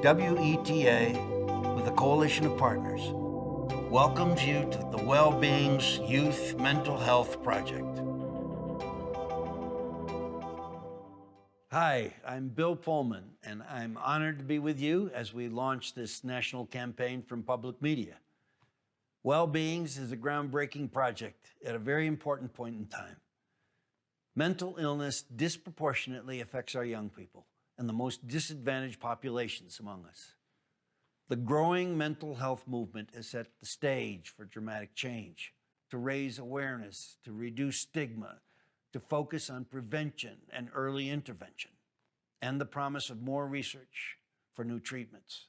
WETA, with a coalition of partners, welcomes you to the Well-Being's Youth Mental Health Project. Hi, I'm Bill Pullman, and I'm honored to be with you as we launch this national campaign from public media. Well-Beings is a groundbreaking project at a very important point in time. Mental illness disproportionately affects our young people and the most disadvantaged populations among us. The growing mental health movement has set the stage for dramatic change, to raise awareness, to reduce stigma, to focus on prevention and early intervention, and the promise of more research for new treatments.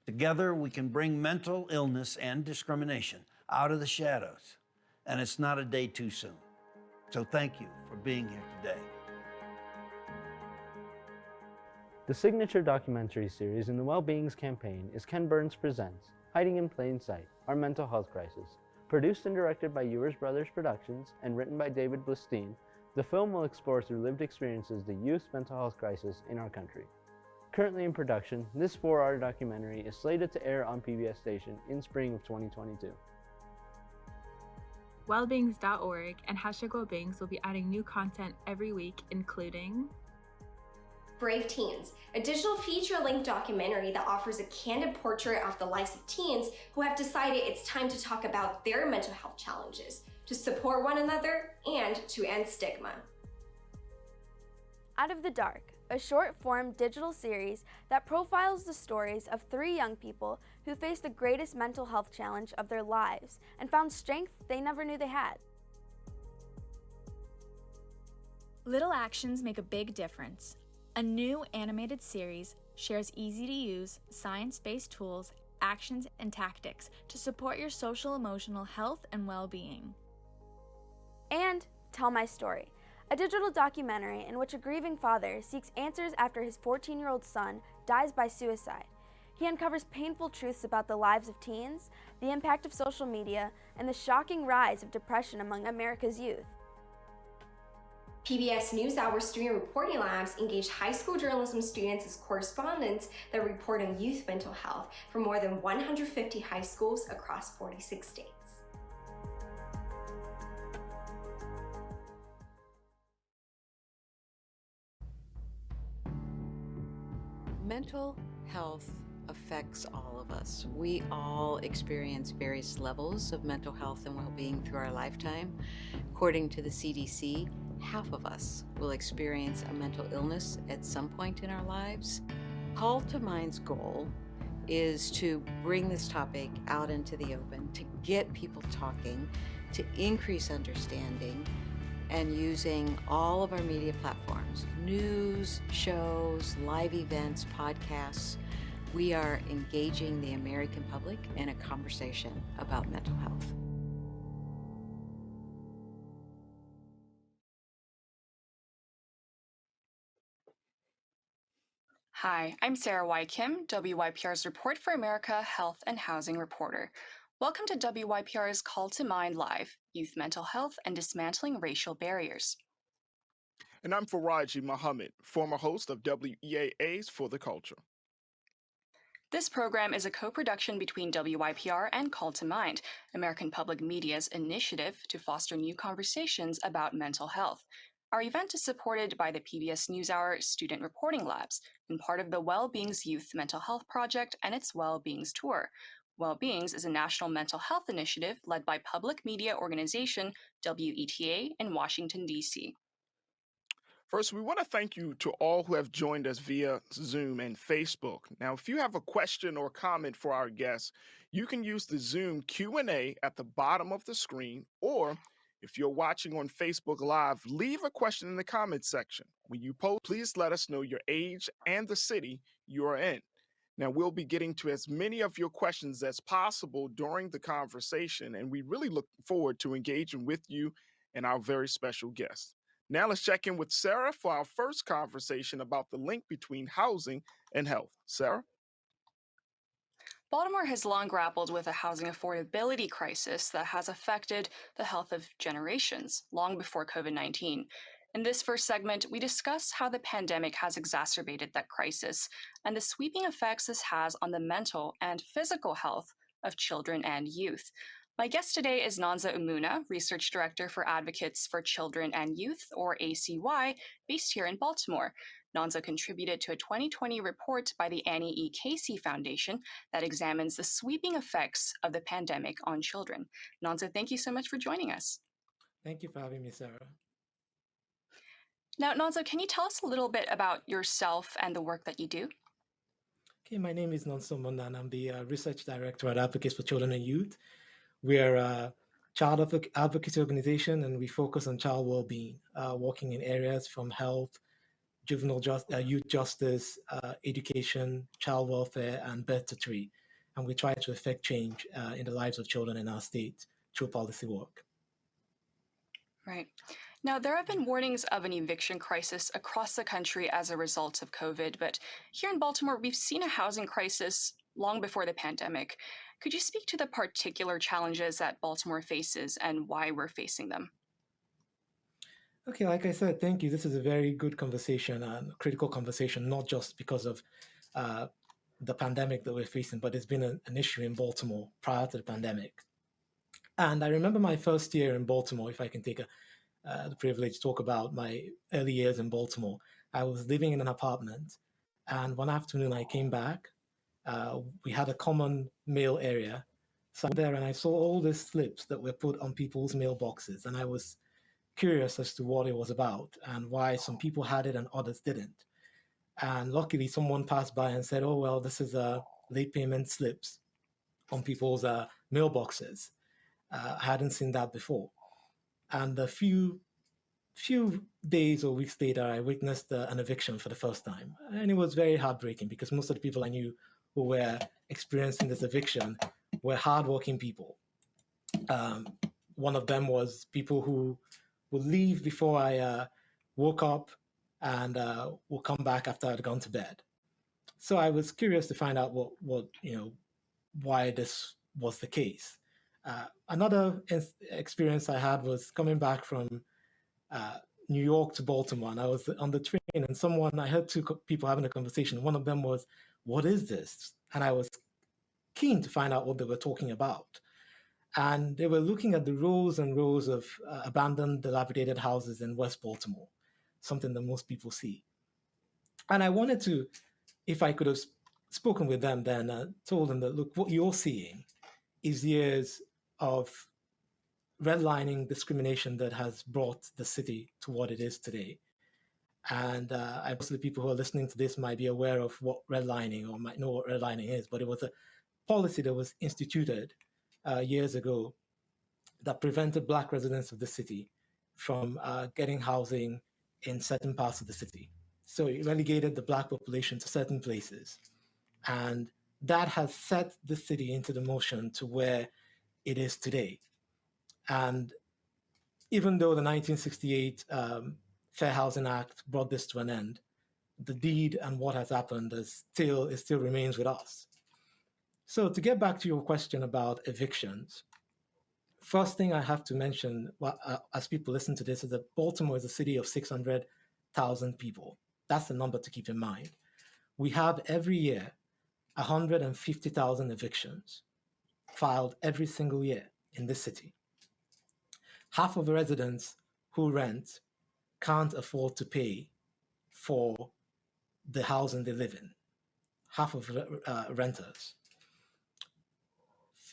Together, we can bring mental illness and discrimination out of the shadows, and it's not a day too soon. So thank you for being here today. The signature documentary series in the Well-Being's campaign is Ken Burns Presents Hiding in Plain Sight, Our Mental Health Crisis. Produced and directed by Ewers Brothers Productions and written by David Blistine, the film will explore through lived experiences the youth mental health crisis in our country. Currently in production, this 4-hour documentary is slated to air on PBS station in spring of 2022. Wellbeings.org and #Wellbeings will be adding new content every week, including Brave Teens, a digital feature-length documentary that offers a candid portrait of the lives of teens who have decided it's time to talk about their mental health challenges, to support one another, and to end stigma. Out of the Dark, a short-form digital series that profiles the stories of 3 young people who faced the greatest mental health challenge of their lives and found strength they never knew they had. Little actions make a big difference. A new animated series shares easy-to-use, science-based tools, actions, and tactics to support your social-emotional health and well-being. And Tell My Story, a digital documentary in which a grieving father seeks answers after his 14-year-old son dies by suicide. He uncovers painful truths about the lives of teens, the impact of social media, and the shocking rise of depression among America's youth. PBS NewsHour Student Reporting Labs engage high school journalism students as correspondents that report on youth mental health for more than 150 high schools across 46 states. Mental health affects all of us. We all experience various levels of mental health and well-being through our lifetime. According to the CDC, half of us will experience a mental illness at some point in our lives. Call to Mind's goal is to bring this topic out into the open, to get people talking, to increase understanding, and using all of our media platforms, news, shows, live events, podcasts. We are engaging the American public in a conversation about mental health. Hi, I'm Sarah Y. Kim, WYPR's Report for America Health and Housing Reporter. Welcome to WYPR's Call to Mind Live, Youth Mental Health and Dismantling Racial Barriers. And I'm Farajii Muhammad, former host of WEAA's For the Culture. This program is a co-production between WYPR and Call to Mind, American Public Media's initiative to foster new conversations about mental health. Our event is supported by the PBS NewsHour Student Reporting Labs and part of the Well-Being's Youth Mental Health Project and its Well-Being's Tour. Well-Being's is a national mental health initiative led by public media organization WETA in Washington, D.C. First, we want to thank you to all who have joined us via Zoom and Facebook. Now, if you have a question or comment for our guests, you can use the Zoom Q&A at the bottom of the screen, or if you're watching on Facebook Live, leave a question in the comments section. When you post, please let us know your age and the city you are in. Now, we'll be getting to as many of your questions as possible during the conversation, and we really look forward to engaging with you and our very special guests. Now let's check in with Sarah for our first conversation about the link between housing and health. Sarah? Baltimore has long grappled with a housing affordability crisis that has affected the health of generations, long before COVID-19. In this first segment, we discuss how the pandemic has exacerbated that crisis and the sweeping effects this has on the mental and physical health of children and youth. My guest today is Nanza Umuna, Research Director for Advocates for Children and Youth, or ACY, based here in Baltimore. Nanza contributed to a 2020 report by the Annie E. Casey Foundation that examines the sweeping effects of the pandemic on children. Nanza, thank you so much for joining us. Thank you for having me, Sarah. Now, Nanza, can you tell us a little bit about yourself and the work that you do? Okay, my name is Nanza Umuna, and I'm the Research Director at Advocates for Children and Youth. We're a child advocacy organization, and we focus on child well-being, working in areas from health, youth justice, education, child welfare, and birth to three. And we try to effect change in the lives of children in our state through policy work. Right. Now, there have been warnings of an eviction crisis across the country as a result of COVID, but here in Baltimore, we've seen a housing crisis long before the pandemic. Could you speak to the particular challenges that Baltimore faces and why we're facing them? Okay, like I said, thank you. This is a very good conversation and critical conversation, not just because of the pandemic that we're facing, but it's been an issue in Baltimore prior to the pandemic. And I remember my first year in Baltimore, if I can take the privilege to talk about my early years in Baltimore. I was living in an apartment, and one afternoon I came back. We had a common mail area. So I went there and I saw all these slips that were put on people's mailboxes, and I was curious as to what it was about and why some people had it and others didn't. And luckily, someone passed by and said, "Oh, well, this is late payment slips on people's mailboxes." I hadn't seen that before. And a few days or weeks later, I witnessed an eviction for the first time. And it was very heartbreaking because most of the people I knew who were experiencing this eviction were hardworking people. One of them was people who would leave before I woke up and would come back after I'd gone to bed. So I was curious to find out why this was the case. Another experience I had was coming back from New York to Baltimore, and I was on the train, and I heard two people having a conversation. One of them was, "What is this?" And I was keen to find out what they were talking about. And they were looking at the rows and rows of abandoned, dilapidated houses in West Baltimore, something that most people see. And I wanted to, if I could have spoken with them then, told them that, look, what you're seeing is years of redlining discrimination that has brought the city to what it is today. And I most of the people who are listening to this might be aware of what redlining or might know what redlining is, but it was a policy that was instituted years ago that prevented Black residents of the city from getting housing in certain parts of the city. So it relegated the Black population to certain places. And that has set the city into the motion to where it is today. And even though the 1968 Fair Housing Act brought this to an end, the deed and what has happened still remains with us. So to get back to your question about evictions, first thing I have to mention as people listen to this is that Baltimore is a city of 600,000 people. That's the number to keep in mind. We have every year 150,000 evictions filed every single year in this city. Half of the residents who rent can't afford to pay for the housing they live in. Half of renters.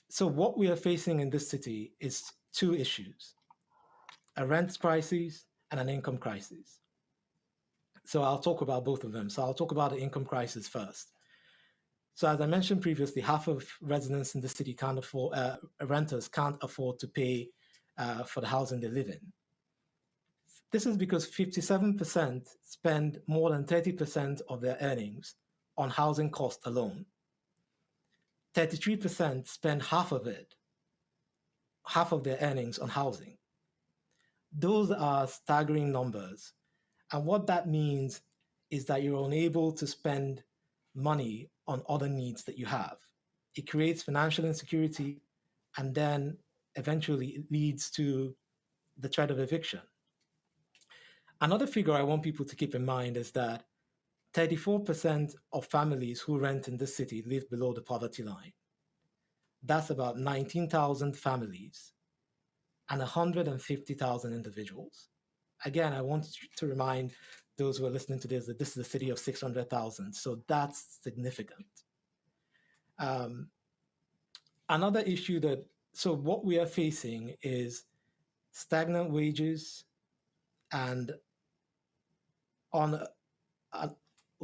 So what we are facing in this city is two issues: a rent crisis and an income crisis. So I'll talk about both of them. So I'll talk about the income crisis first. So as I mentioned previously, half of residents in the city can't afford, renters can't afford to pay for the housing they live in. This is because 57% spend more than 30% of their earnings on housing costs alone. 33% spend half of their earnings on housing. Those are staggering numbers. And what that means is that you're unable to spend money on other needs that you have. It creates financial insecurity, and then eventually it leads to the threat of eviction. Another figure I want people to keep in mind is that 34% of families who rent in this city live below the poverty line. That's about 19,000 families and 150,000 individuals. Again, I want to remind those who are listening to this that this is a city of 600,000, so that's significant. Another issue so what we are facing is stagnant wages and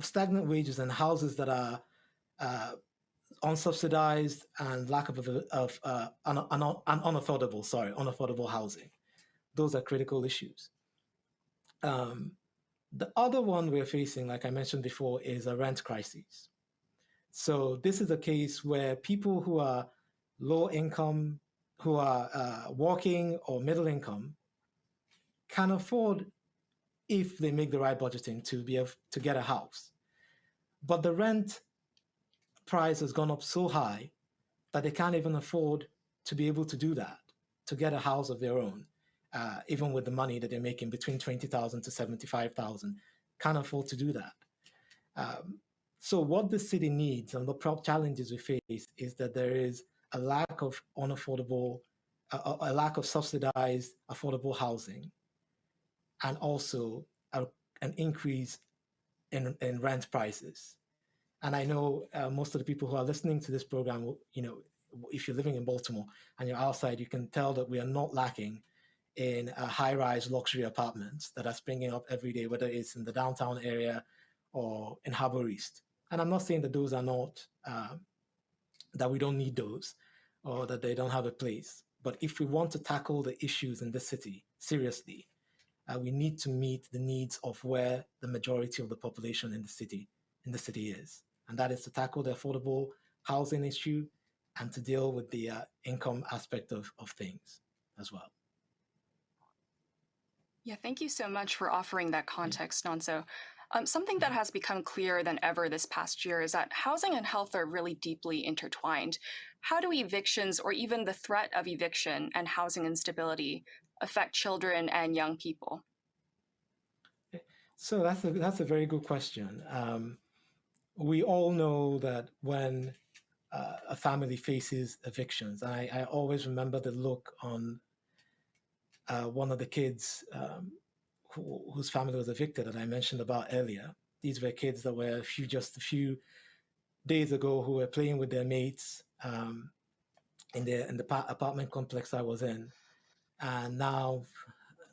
stagnant wages and houses that are unsubsidized and lack of unaffordable housing. Those are critical issues. The other one we're facing, like I mentioned before, is a rent crisis. So this is a case where people who are low income, who are working or middle income, can afford, if they make the right budgeting, to be able to get a house. But the rent price has gone up so high that they can't even afford to be able to do that, to get a house of their own, even with the money that they're making between 20,000 to 75,000, can't afford to do that. So what the city needs and the challenges we face is that there is a lack of a lack of subsidized affordable housing, and also an increase in rent prices. And I know most of the people who are listening to this program, if you're living in Baltimore and you're outside, you can tell that we are not lacking in high-rise luxury apartments that are springing up every day, whether it's in the downtown area or in Harbor East. And I'm not saying that those are not, that we don't need those or that they don't have a place. But if we want to tackle the issues in this city seriously, we need to meet the needs of where the majority of the population in the city is. And that is to tackle the affordable housing issue and to deal with the income aspect of things as well. Yeah, thank you so much for offering that context, Nonso. Something that has become clearer than ever this past year is that housing and health are really deeply intertwined. How do evictions, or even the threat of eviction and housing instability, affect children and young people? So that's a very good question. We all know that when a family faces evictions, and I always remember the look on one of the kids whose family was evicted that I mentioned about earlier. These were kids that were just a few days ago who were playing with their mates in the apartment complex I was in, and now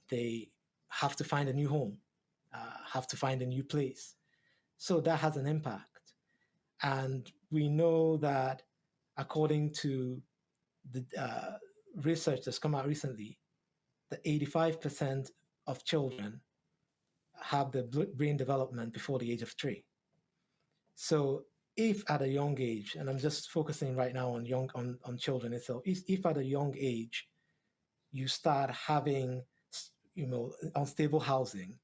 they have to find a new home, have to find a new place. So that has an impact. And we know that according to the research that's come out recently, that 85% of children have the brain development before the age of 3. So if at a young age, and I'm just focusing right now on children itself, if at a young age you start having unstable housing,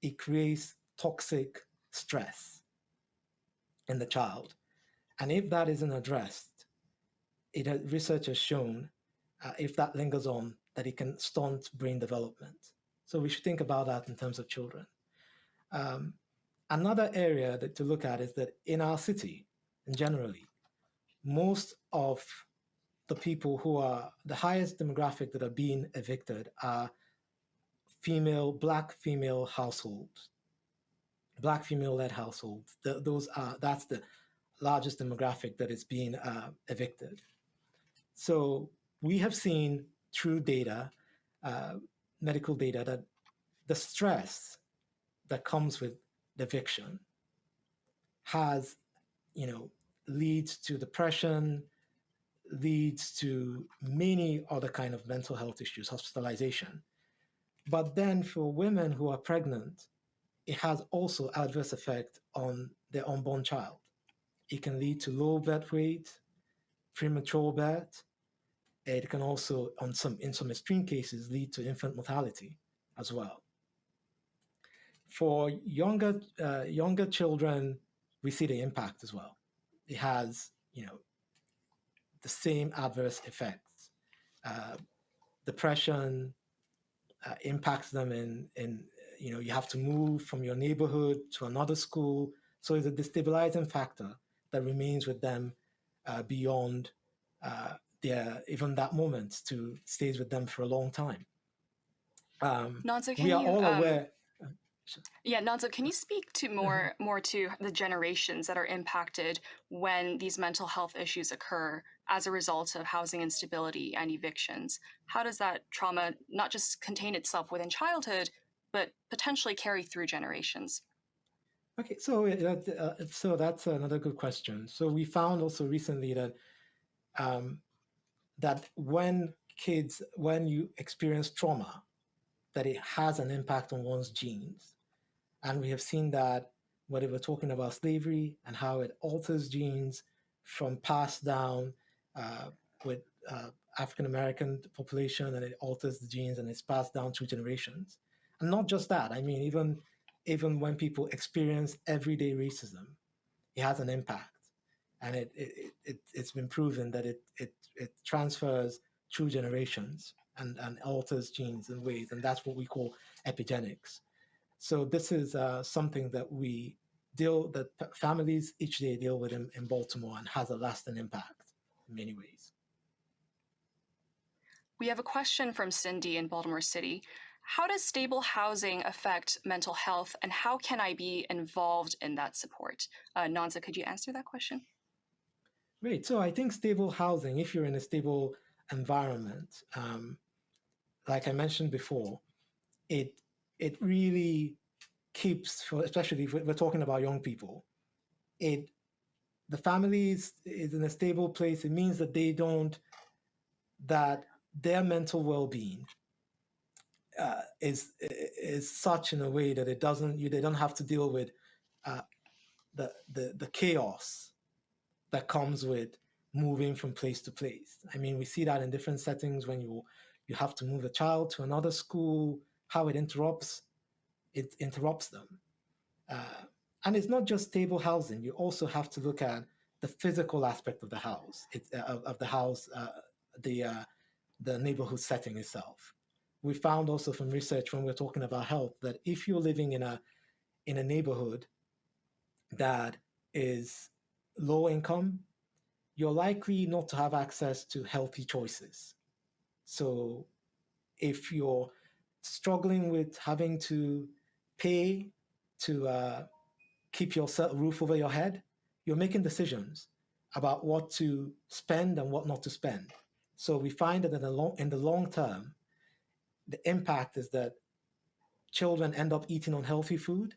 it creates toxic stress in the child. And if that isn't addressed, research has shown if that lingers on, that it can stunt brain development. So we should think about that in terms of children. Another area to look at is that in our city, and generally, most of the people who are the highest demographic that are being evicted are Black female households, Black female-led households. That's the largest demographic that is being evicted. So we have seen through data, medical data, that the stress that comes with eviction leads to depression, leads to many other kind of mental health issues, hospitalization. But then for women who are pregnant, it has also adverse effect on their unborn child. It can lead to low birth weight, premature birth. It can also, in some extreme cases, lead to infant mortality as well. For younger children, we see the impact as well. It has, the same adverse effects. Depression impacts them in you have to move from your neighborhood to another school. So it's a destabilizing factor that remains with them beyond even that moment, to stays with them for a long time. Nanza, can We are you all aware. Yeah, Nanza, can you speak to more to the generations that are impacted when these mental health issues occur as a result of housing instability and evictions? How does that trauma not just contain itself within childhood, but potentially carry through generations? Okay, so that's another good question. So we found also recently that that when you experience trauma, that it has an impact on one's genes. And we have seen that whether we're talking about slavery and how it alters genes from passed down with African American population, and it alters the genes and it's passed down through generations. And not just that, I mean, even when people experience everyday racism, it has an impact. And it's been proven that it transfers through generations and alters genes in ways, and that's what we call epigenetics. So this is something that families each day deal with in Baltimore, and has a lasting impact in many ways. We have a question from Cindy in Baltimore City. How does stable housing affect mental health, and how can I be involved in that support? Nanza, could you answer that question? Great. So I think stable housing, if you're in a stable environment, like I mentioned before, it really keeps, especially if we're talking about young people, the families is in a stable place. It means that that their mental well-being is such in a way that they don't have to deal with the chaos that comes with moving from place to place. I mean, we see that in different settings when you have to move a child to another school, how it interrupts them. And it's not just stable housing. You also have to look at the physical aspect of the house, the neighborhood setting itself. We found also from research when we're talking about health that if you're living in a neighborhood that is low income, you're likely not to have access to healthy choices. So if you're struggling with having to pay to keep your roof over your head, you're making decisions about what to spend and what not to spend. So we find that in the long term, the impact is that children end up eating unhealthy food.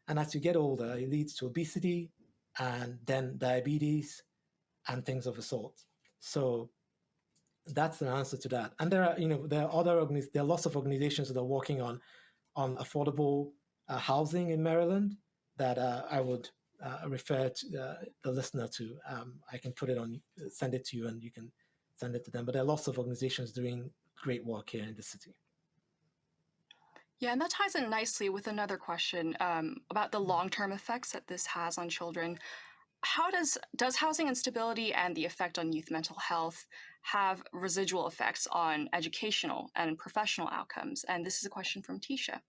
And as you get older, it leads to obesity and then diabetes and things of the sort. So that's the answer to that. And there are lots of organizations that are working on affordable housing in Maryland that I would refer to the listener to. I can send it to you, and you can send it to them. But there are lots of organizations doing great work here in the city. Yeah, and that ties in nicely with another question about the long-term effects that this has on children. How does housing instability and the effect on youth mental health have residual effects on educational and professional outcomes? And this is a question from Tisha.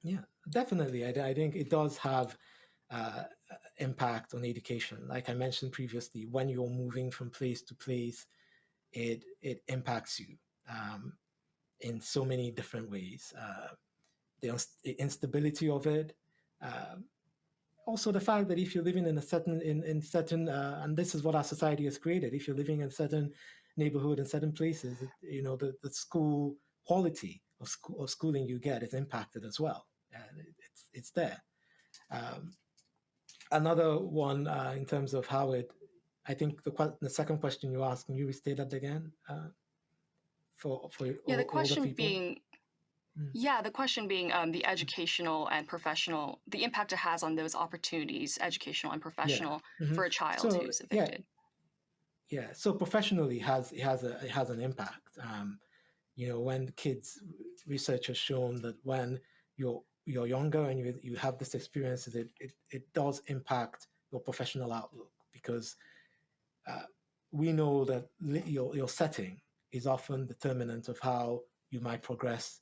Yeah, definitely. I think it does have impact on education. Like I mentioned previously, when you're moving from place to place, it impacts you in so many different ways. The instability of it. Also, the fact that if you're living in a certain, and this is what our society has created, if you're living in a certain neighborhood in certain places, the school quality of schooling you get is impacted as well, and it's there. Another one in terms of how I think the second question you asked, can you restate that again? For the question being. Yeah, the question being the educational and professional, the impact it has on those opportunities, educational and professional, for a child who's evicted. Yeah. So professionally, it has an impact. When kids, research has shown that when you're younger and you have this experience, it does impact your professional outlook, because we know that your setting is often determinant of how you might progress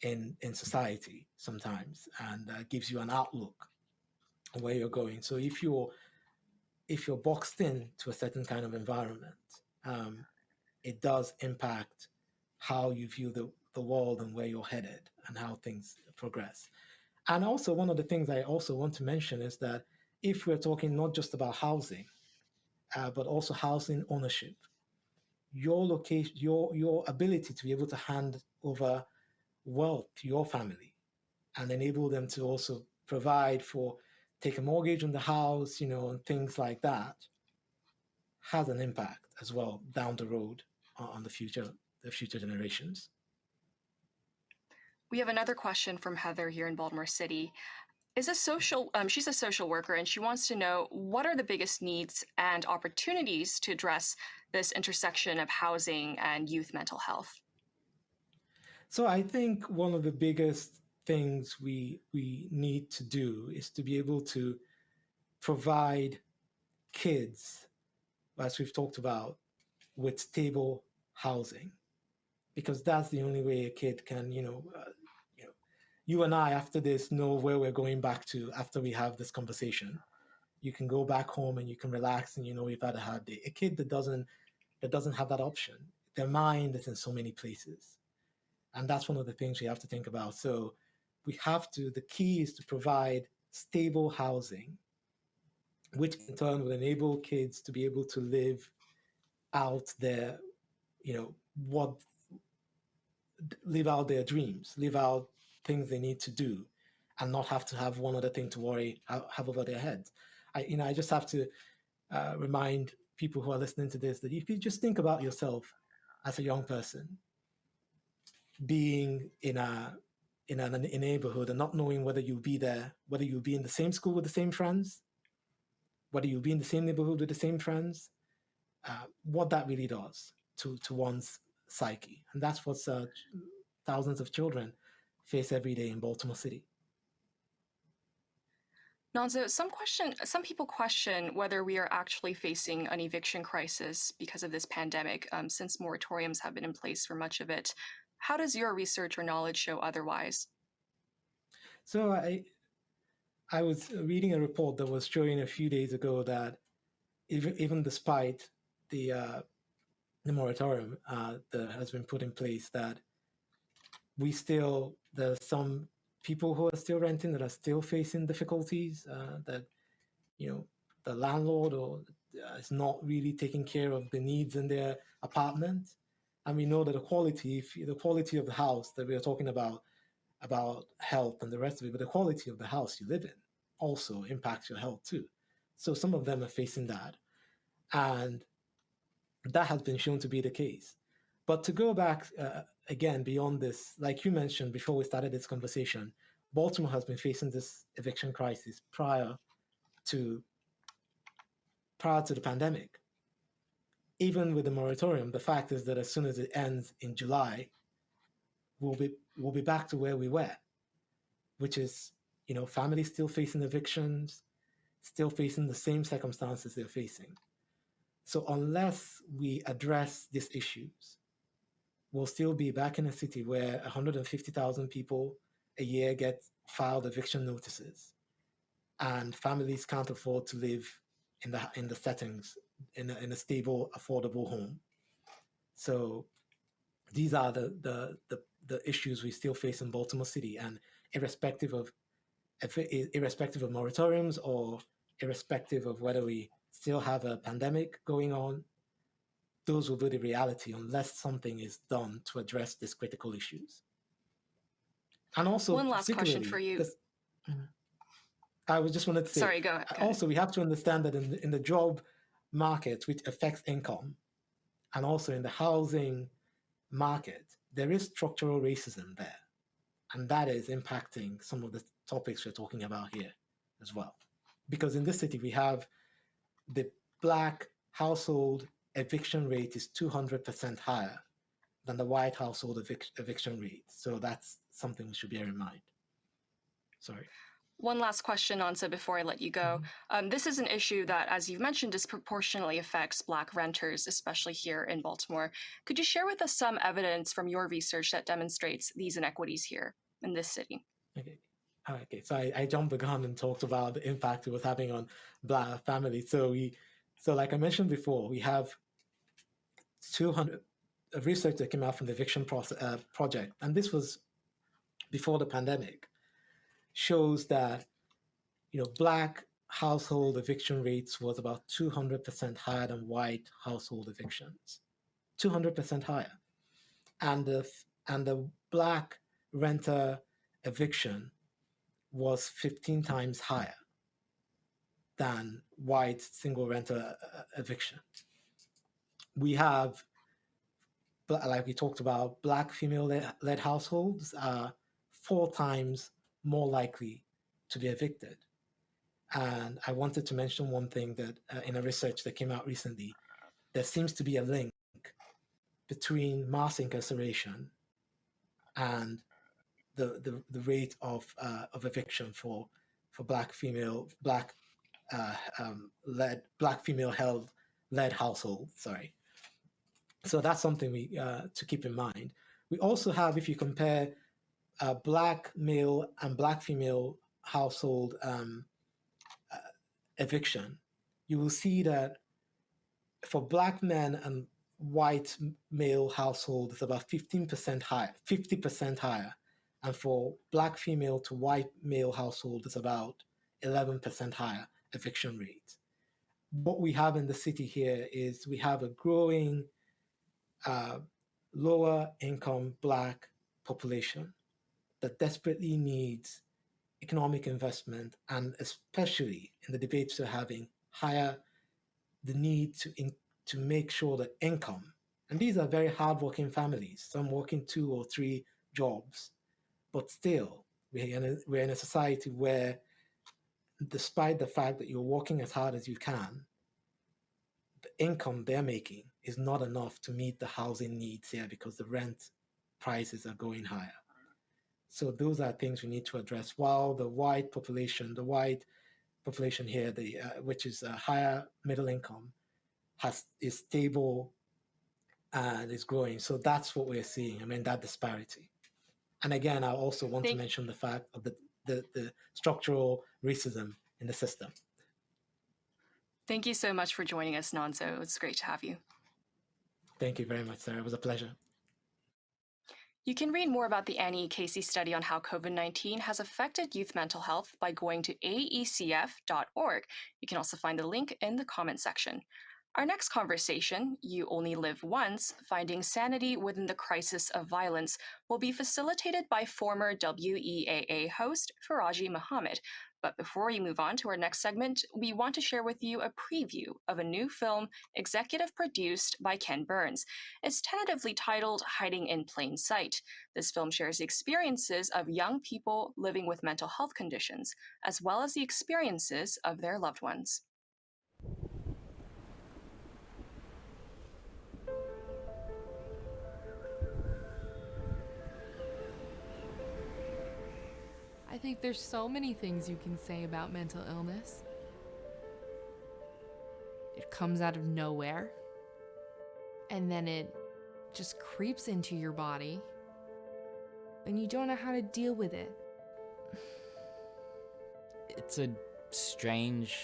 in society sometimes, and gives you an outlook on where you're going. So if you're boxed in to a certain kind of environment, it does impact how you view the world and where you're headed and how things progress. And also, one of the things I also want to mention is that if we're talking not just about housing, but also housing ownership, your location, your ability to be able to hand over wealth to your family and enable them to also provide for, take a mortgage on the house, and things like that, has an impact as well down the road on the future generations. We have another question from Heather here in Baltimore City. She's a social worker, and she wants to know, what are the biggest needs and opportunities to address this intersection of housing and youth mental health? So I think one of the biggest things we need to do is to be able to provide kids, as we've talked about, with stable housing, because that's the only way a kid can, you and I, after this, know where we're going back to after we have this conversation. You can go back home and you can relax, and you've had a hard day. A kid that doesn't have that option, their mind is in so many places, and that's one of the things we have to think about. So the key is to provide stable housing, which in turn will enable kids to be able to live out their, live out their dreams, live out things they need to do, and not have to have one other thing to have over their heads. I just have to remind people who are listening to this that if you just think about yourself as a young person, being in a neighborhood and not knowing whether you'll be there, whether you'll be in the same school with the same friends, whether you'll be in the same neighborhood with the same friends, what that really does to one's psyche. And that's what thousands of children face every day in Baltimore City. Nonzo, some people question whether we are actually facing an eviction crisis because of this pandemic, since moratoriums have been in place for much of it. How does your research or knowledge show otherwise? So I was reading a report that was showing a few days ago that even despite the moratorium that has been put in place, that there's some people who are still renting that are still facing difficulties, that the landlord is not really taking care of the needs in their apartment. And we know that the quality of the house that we are talking about health and the rest of it, but the quality of the house you live in also impacts your health too. So some of them are facing that, and that has been shown to be the case. But to go back again beyond this, like you mentioned before we started this conversation, Baltimore has been facing this eviction crisis prior to the pandemic. Even with the moratorium, the fact is that as soon as it ends in July, we'll be back to where we were, which is, families still facing evictions, still facing the same circumstances they're facing. So unless we address these issues, we'll still be back in a city where 150,000 people a year get filed eviction notices, and families can't afford to live in the settings in a stable, affordable home. So these are the issues we still face in Baltimore City, and irrespective of moratoriums, or irrespective of whether we still have a pandemic going on, those will be the reality unless something is done to address these critical issues. And also, one last question for you. I just wanted to say, sorry, go ahead. Also, we have to understand that in the job market, which affects income, and also in the housing market, there is structural racism there. And that is impacting some of the topics we're talking about here as well. Because in this city, we have the Black household eviction rate is 200% higher than the white household eviction rate. So that's something we should bear in mind. Sorry. One last question, Ansa, before I let you go. This is an issue that, as you've mentioned, disproportionately affects Black renters, especially here in Baltimore. Could you share with us some evidence from your research that demonstrates these inequities here in this city? Okay, so I jumped the gun and talked about the impact it was having on Black families. So like I mentioned before, we have 200 research that came out from the eviction project, and this was before the pandemic, shows that Black household eviction rates was about 200% higher than white household evictions, 200% higher, and the Black renter eviction was 15 times higher than white single renter eviction. We have, like we talked about, Black female-led households are 4 times more likely to be evicted. And I wanted to mention one thing that in a research that came out recently, there seems to be a link between mass incarceration and the rate of eviction for Black female led households. Sorry. So that's something we to keep in mind. We also have, if you compare Black male and Black female household eviction, you will see that for Black men and white male households, it's about 15% higher, 50% higher. And for Black female to white male household, it's about 11% higher eviction rate. What we have in the city here is we have a growing lower income Black population that desperately needs economic investment, and especially in the debates we're having, the need to make sure that income, and these are very hardworking families, some working 2 or 3 jobs, but still we're in a society where, despite the fact that you're working as hard as you can, the income they're making is not enough to meet the housing needs here because the rent prices are going higher. So those are things we need to address. While the white population here, which is a higher middle income, is stable and is growing. So that's what we're seeing. I mean, that disparity. And again, I also want to mention the fact of the structural racism in the system. Thank you so much for joining us, Nonso. It's great to have you. Thank you very much, Sarah. It was a pleasure. You can read more about the Annie Casey study on how COVID-19 has affected youth mental health by going to aecf.org. You can also find the link in the comment section. Our next conversation, You Only Live Once, Finding Sanity Within the Crisis of Violence, will be facilitated by former WEAA host Farajii Muhammad. But before we move on to our next segment, we want to share with you a preview of a new film executive produced by Ken Burns. It's tentatively titled Hiding in Plain Sight. This film shares the experiences of young people living with mental health conditions, as well as the experiences of their loved ones. I think there's so many things you can say about mental illness. It comes out of nowhere, and then it just creeps into your body, and you don't know how to deal with it. It's a strange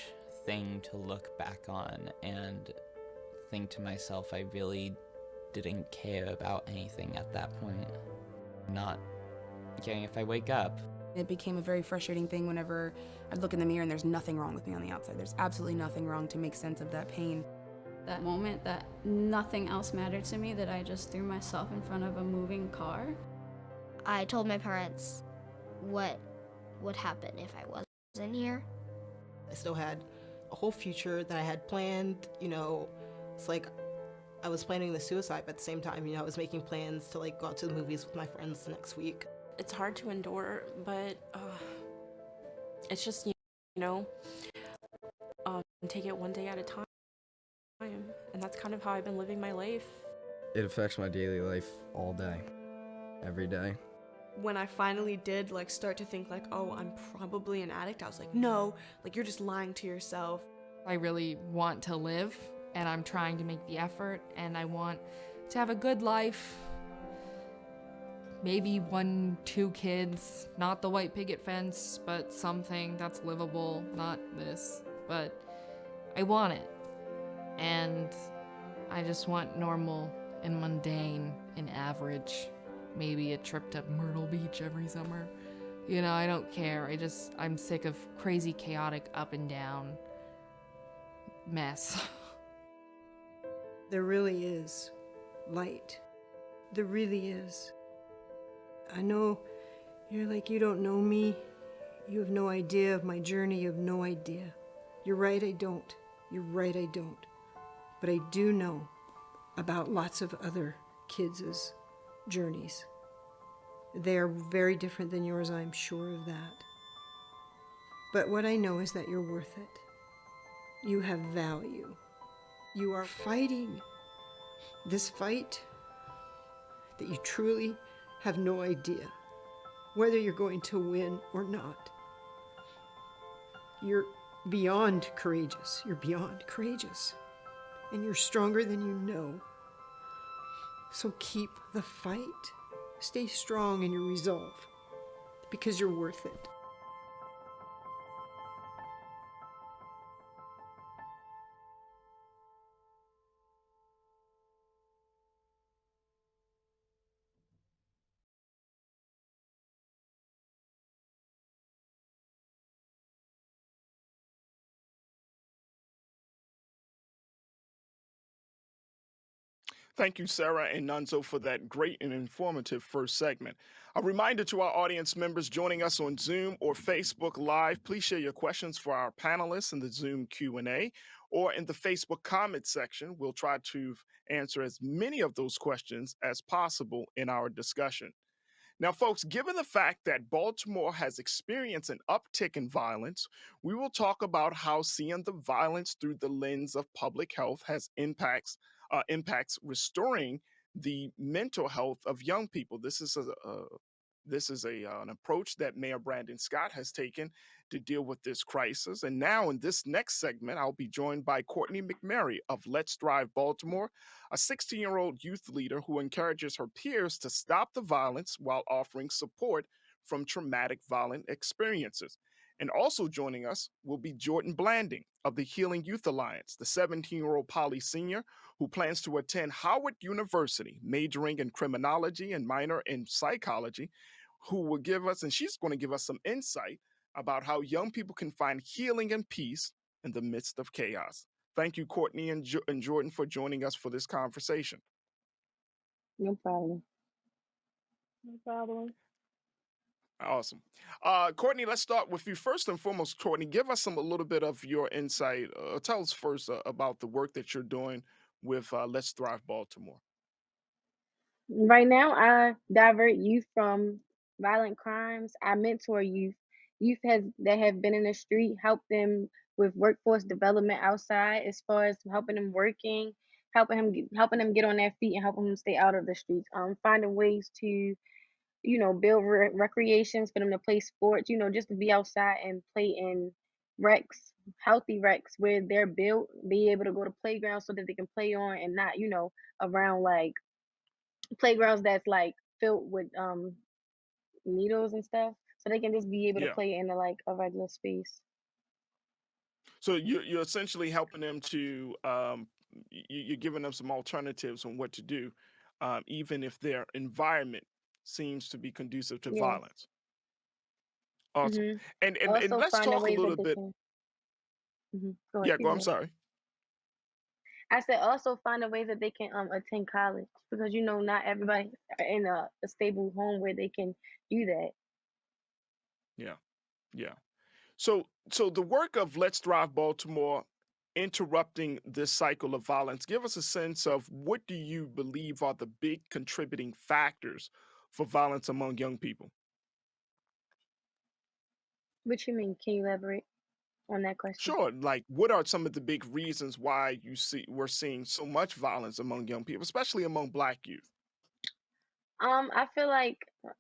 thing to look back on and think to myself, I really didn't care about anything at that point. Not caring if I wake up. It became a very frustrating thing whenever I'd look in the mirror and there's nothing wrong with me on the outside. There's absolutely nothing wrong to make sense of that pain. That moment that nothing else mattered to me, that I just threw myself in front of a moving car. I told my parents what would happen if I wasn't here. I still had a whole future that I had planned, it's like I was planning the suicide, but at the same time, I was making plans to go out to the movies with my friends the next week. It's hard to endure, but it's just, take it one day at a time. And that's kind of how I've been living my life. It affects my daily life all day, every day. when I finally did like start to think like, oh, I'm probably an addict, I was like, no, like you're just lying to yourself. I really want to live, and I'm trying to make the effort, and I want to have a good life. Maybe 1, 2 kids, not the white picket fence, but something that's livable, not this. But I want it. And I just want normal and mundane and average. Maybe a trip to Myrtle Beach every summer. You know, I don't care. I'm sick of crazy, chaotic, up and down mess. There really is light. There really is. I know you're like, you don't know me. You have no idea of my journey. You have no idea. You're right, I don't. You're right, I don't. But I do know about lots of other kids' journeys. They are very different than yours, I'm sure of that. But what I know is that you're worth it. You have value. You are fighting this fight that you truly have no idea whether you're going to win or not. You're beyond courageous. You're beyond courageous. And you're stronger than you know. So keep the fight. Stay strong in your resolve, because you're worth it. Thank you, Sarah and Nunzo, for that great and informative first segment. A reminder to our audience members joining us on Zoom or Facebook Live, please share your questions for our panelists in the Zoom Q&A or in the Facebook comment section. We'll try to answer as many of those questions as possible in our discussion. Now, folks, given the fact that Baltimore has experienced an uptick in violence, we will talk about how seeing the violence through the lens of public health has impacts restoring the mental health of young people. This is an approach that Mayor Brandon Scott has taken to deal with this crisis. And now in this next segment, I'll be joined by Courtney McMary of Let's Drive Baltimore, a 16-year-old youth leader who encourages her peers to stop the violence while offering support from traumatic violent experiences. And also joining us will be Jordan Blanding of the Healing Youth Alliance, the 17-year-old poly senior who plans to attend Howard University, majoring in criminology and minor in psychology, who will give us, and she's going to give us some insight about how young people can find healing and peace in the midst of chaos. Thank you, Courtney and Jordan, for joining us for this conversation. No problem. No problem. Awesome. Courtney, let's start with you. First and foremost, Courtney, give us a little bit of your insight. Tell us first about the work that you're doing with Let's Thrive Baltimore. Right now, I divert youth from violent crimes. I mentor that have been in the street, help them with workforce development outside, as far as helping them working, helping them get on their feet, and helping them stay out of the streets. Finding ways to build recreations for them to play sports, just to be outside and play in recs, healthy recs where they're built, be able to go to playgrounds so that they can play on and not, around like playgrounds that's like filled with needles and stuff. So they can just be able to Yeah. play in like a regular space. So you're essentially helping them to, you're giving them some alternatives on what to do, even if their environment seems to be conducive to Yeah. violence. Awesome. Mhm. And Also let's finding talk a ways that little they bit. can. Go ahead, Yeah, keep go. I'm going. sorry. I said also finding ways that they can attend college, because not everybody are in a stable home where they can do that. Yeah, yeah. So the work of Let's Thrive Baltimore, interrupting this cycle of violence, give us a sense of what do you believe are the big contributing factors for violence among young people? What you mean? Can you elaborate on that question? Sure. Like, what are some of the big reasons why we're seeing so much violence among young people, especially among Black youth? I feel like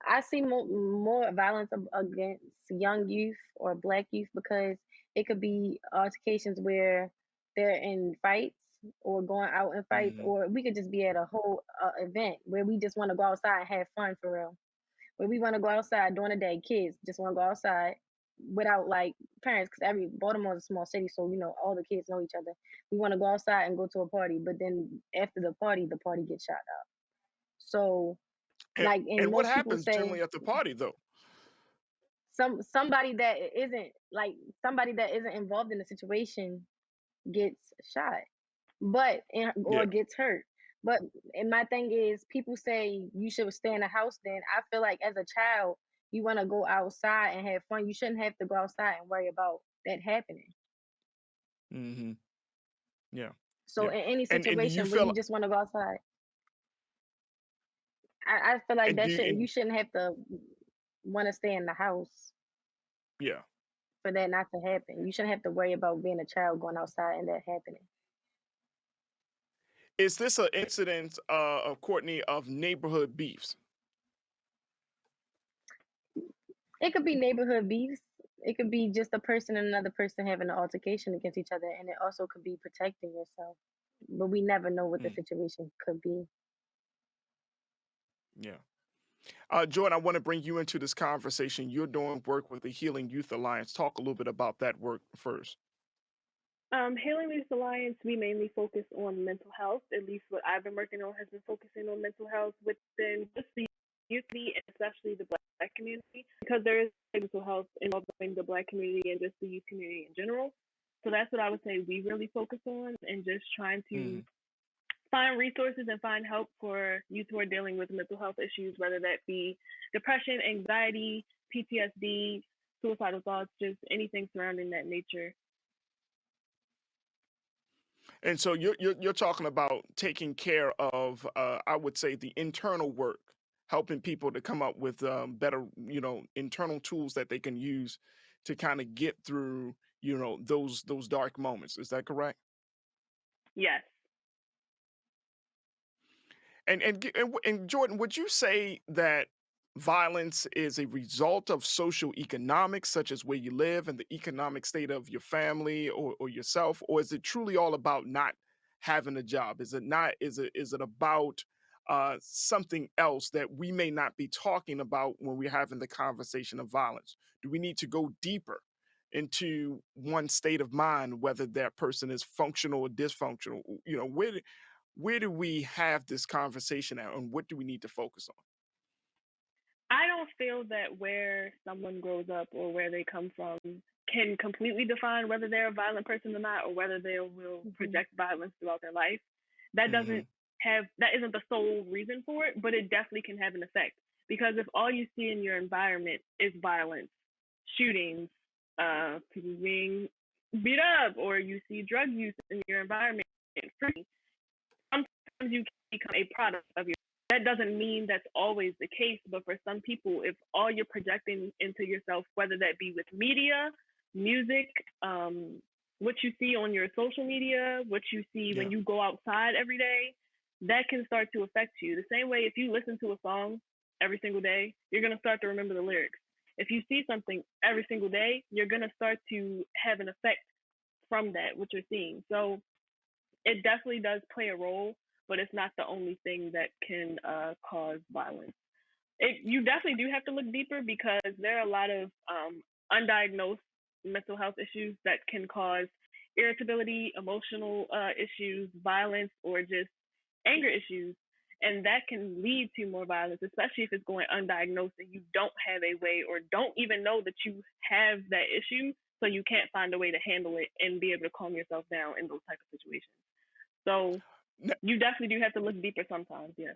I see more violence against young youth or black youth because it could be altercations where they're in fights or going out in fights, Mhm. or we could just be at a whole event where we just want to go outside and have fun for real. Where we want to go outside during the day, kids just want to go outside without like parents, because every Baltimore is a small city, so you know all the kids know each other. We want to go outside and go to a party, but then after the party gets shot up. So And, like, and and what most people happens say generally at the party though? somebody that isn't like somebody that isn't involved in the situation gets shot, or Yeah. gets hurt. But and my thing is, people say you should stay in the house. Then I feel like as a child, you want to go outside and have fun. You shouldn't have to go outside and worry about that happening. Hmm. Yeah. So Yeah. in any And do you situation where feel you just want to go outside, I feel like and that do shouldn't you and shouldn't have to want to stay in the house yeah. for that not to happen. You shouldn't have to worry about being a child going outside and that happening. Is this an incident of Courtney of neighborhood beefs? It could be neighborhood beefs. It could be just a person and another person having an altercation against each other, and it also could be protecting yourself. But we never know what the Mm, situation could be. yeah. Jordan, I want to bring you into this conversation. You're doing work with the Healing Youth Alliance. Talk a little bit about that work first. Healing Youth Alliance, we mainly focus on mental health. At least what I've been working on has been focusing on mental health within just the youth community and especially the Black community, because there is mental health involving the Black community and just the youth community in general. So that's what I would say we really focus on, and just trying to Hmm. find resources and find help for youth who are dealing with mental health issues, whether that be depression, anxiety, PTSD, suicidal thoughts, just anything surrounding that nature. And so you're talking about taking care of, I would say, the internal work, helping people to come up with better, internal tools that they can use to kind of get through, those dark moments. Is that correct? Yes. And Jordan, would you say that violence is a result of social economics, such as where you live and the economic state of your family or yourself, or is it truly all about not having a job? Is it not? Is it about something else that we may not be talking about when we're having the conversation of violence? Do we need to go deeper into one state of mind, whether that person is functional or dysfunctional? Where do we have this conversation at, and what do we need to focus on? I don't feel that where someone grows up or where they come from can completely define whether they're a violent person or not, or whether they will Hmm. project violence throughout their life. That Hmm. doesn't that isn't the sole reason for it, but it definitely can have an effect. Because if all you see in your environment is violence, shootings, people being beat up, or you see drug use in your environment, sometimes you can become a product of your. That doesn't mean that's always the case, but for some people, if all you're projecting into yourself, whether that be with media, music, what you see on your social media, what you see Yeah. when you go outside every day, that can start to affect you. The same way, if you listen to a song every single day, you're going to start to remember the lyrics. If you see something every single day, you're going to start to have an effect from that, what you're seeing. So it definitely does play a role, but it's not the only thing that can cause violence. You definitely do have to look deeper, because there are a lot of undiagnosed mental health issues that can cause irritability, emotional issues, violence, or just anger issues. And that can lead to more violence, especially if it's going undiagnosed and you don't have a way, or don't even know that you have that issue. So you can't find a way to handle it and be able to calm yourself down in those type of situations. So N- you definitely do have to look deeper sometimes, yes.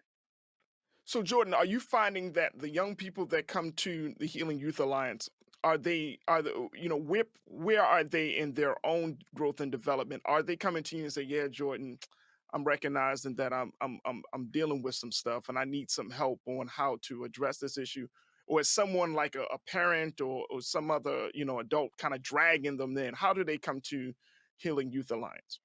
So, Jordan, are you finding that the young people that come to the Healing Youth Alliance where are they in their own growth and development? Are they coming to you and say, "Yeah, Jordan, I'm recognizing that I'm dealing with some stuff and I need some help on how to address this issue," or is someone like a parent or some other adult kind of dragging them in? How do they come to Healing Youth Alliance?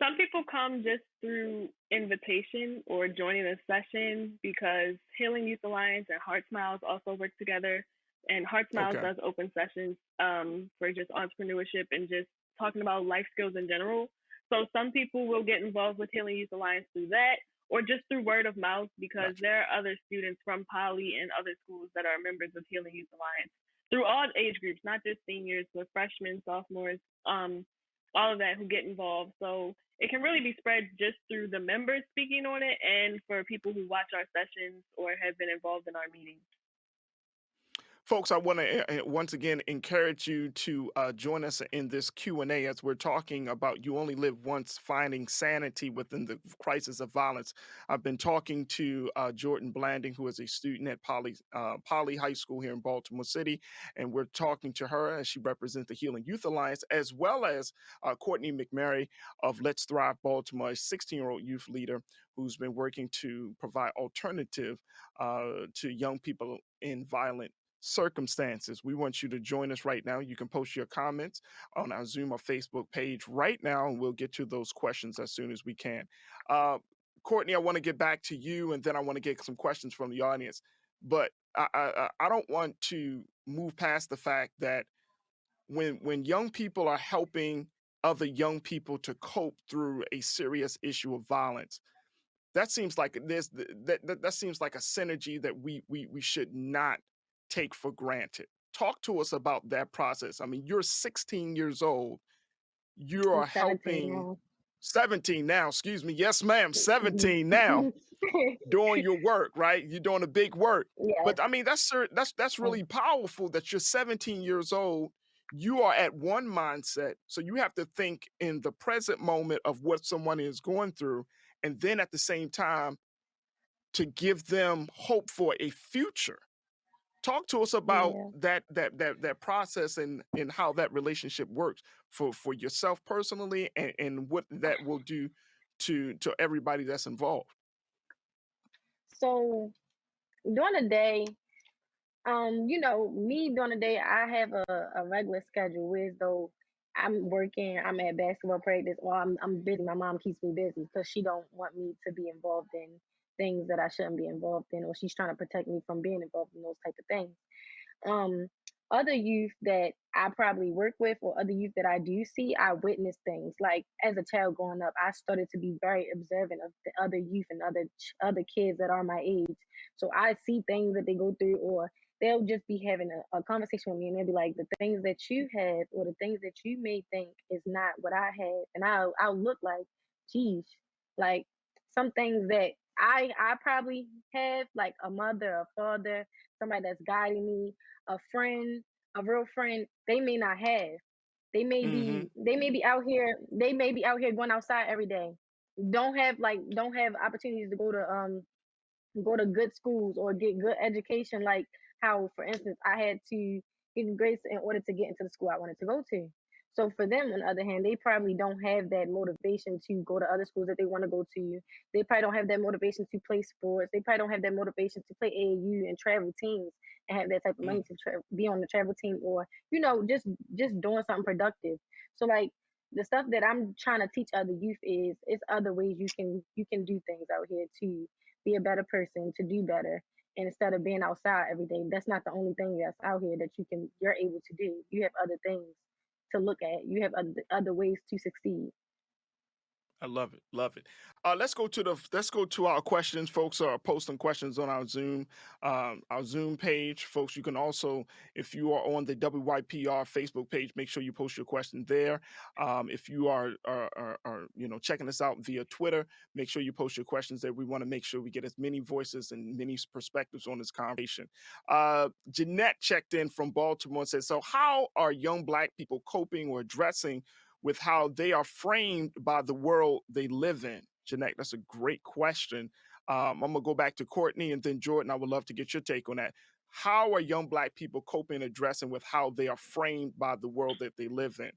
some people come just through invitation or joining a session because Healing Youth Alliance and Heart Smiles also work together. And Heart Smiles Okay. does open sessions for just entrepreneurship and just talking about life skills in general. So some people will get involved with Healing Youth Alliance through that or just through word of mouth because Gotcha. there are other students from Poly and other schools that are members of Healing Youth Alliance through all age groups, not just seniors, but freshmen, sophomores, all of that who get involved. So it can really be spread just through the members speaking on it and for people who watch our sessions or have been involved in our meetings. Folks, I want to once again encourage you to join us in this Q&A as we're talking about You Only Live Once, finding sanity within the crisis of violence. I've been talking to Jordan Blanding, who is a student at Poly High School here in Baltimore City, and we're talking to her as she represents the Healing Youth Alliance, as well as Courtney McMary of Let's Thrive Baltimore, a 16-year-old youth leader who's been working to provide alternative to young people in violent circumstances. We want you to join us right now. You can post your comments on our Zoom or Facebook page right now, and we'll get to those questions as soon as we can. Courtney, I want to get back to you, and then I want to get some questions from the audience. But I don't want to move past the fact that when young people are helping other young people to cope through a serious issue of violence, that seems like that seems like a synergy that we should not take for granted. Talk to us about that process. I mean, you're 16 years old. You I'm are 17 helping now. 17 now, excuse me. Yes, ma'am, 17 now, doing your work, right? You're doing a big work. Yes. But I mean, that's really powerful that you're 17 years old. You are at one mindset. So you have to think in the present moment of what someone is going through. And then at the same time, to give them hope for a future. Talk to us about Yeah. that process and how that relationship works for yourself personally, and what that will do to everybody that's involved. So during the day, me during the day, I have a regular schedule, whereas though I'm working, I'm at basketball practice, or I'm busy. My mom keeps me busy because she don't want me to be involved in things that I shouldn't be involved in, or she's trying to protect me from being involved in those type of things. um Other youth that I probably work with or other youth that I do see, I witness things. Like as a child growing up, I started to be very observant of the other youth and other kids that are my age. So I see things that they go through, or they'll just be having a conversation with me, and they'll be like, the things that you have or the things that you may think is not what I have. And I'll look like, geez, like some things that I probably have, like a mother, a father, somebody that's guiding me, a friend, a real friend, they may not have. They may be out here, going outside every day. Don't have opportunities to go to good schools or get good education, like how, for instance, I had to get grades in order to get into the school I wanted to go to. So for them, on the other hand, they probably don't have that motivation to go to other schools that they want to go to. They probably don't have that motivation to play sports. They probably don't have that motivation to play AAU and travel teams and have that type of money to be on the travel team, or just doing something productive. So like the stuff that I'm trying to teach other youth is it's other ways you can do things out here to be a better person, to do better. And instead of being outside every day, that's not the only thing that's out here that you're able to do. You have other things to look at. You have other ways to succeed. I love it. Love it. Let's go to our questions. Folks are posting questions on our Zoom page. Folks, you can also, if you are on the WYPR Facebook page, make sure you post your question there. If you are checking us out via Twitter, make sure you post your questions there. We want to make sure we get as many voices and many perspectives on this conversation. Jeanette checked in from Baltimore and said, so how are young Black people coping or addressing with how they are framed by the world they live in? Jeanette, that's a great question. I'm going to go back to Courtney and then Jordan. I would love to get your take on that. How are young Black people coping and addressing with how they are framed by the world that they live in?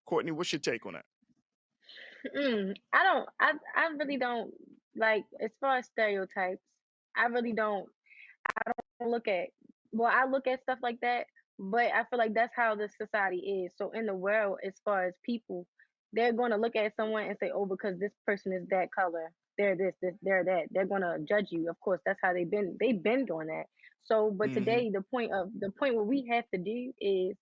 Courtney, what's your take on that? I really don't, like, as far as stereotypes, I really don't look at, well, I look at stuff like that, but I feel like that's how the society is. So in the world, as far as people, they're going to look at someone and say, oh, because this person is that color, they're this, they're that. They're going to judge you. Of course, that's how they've been doing that. So, but Mm-hmm. today, the point what we have to do is,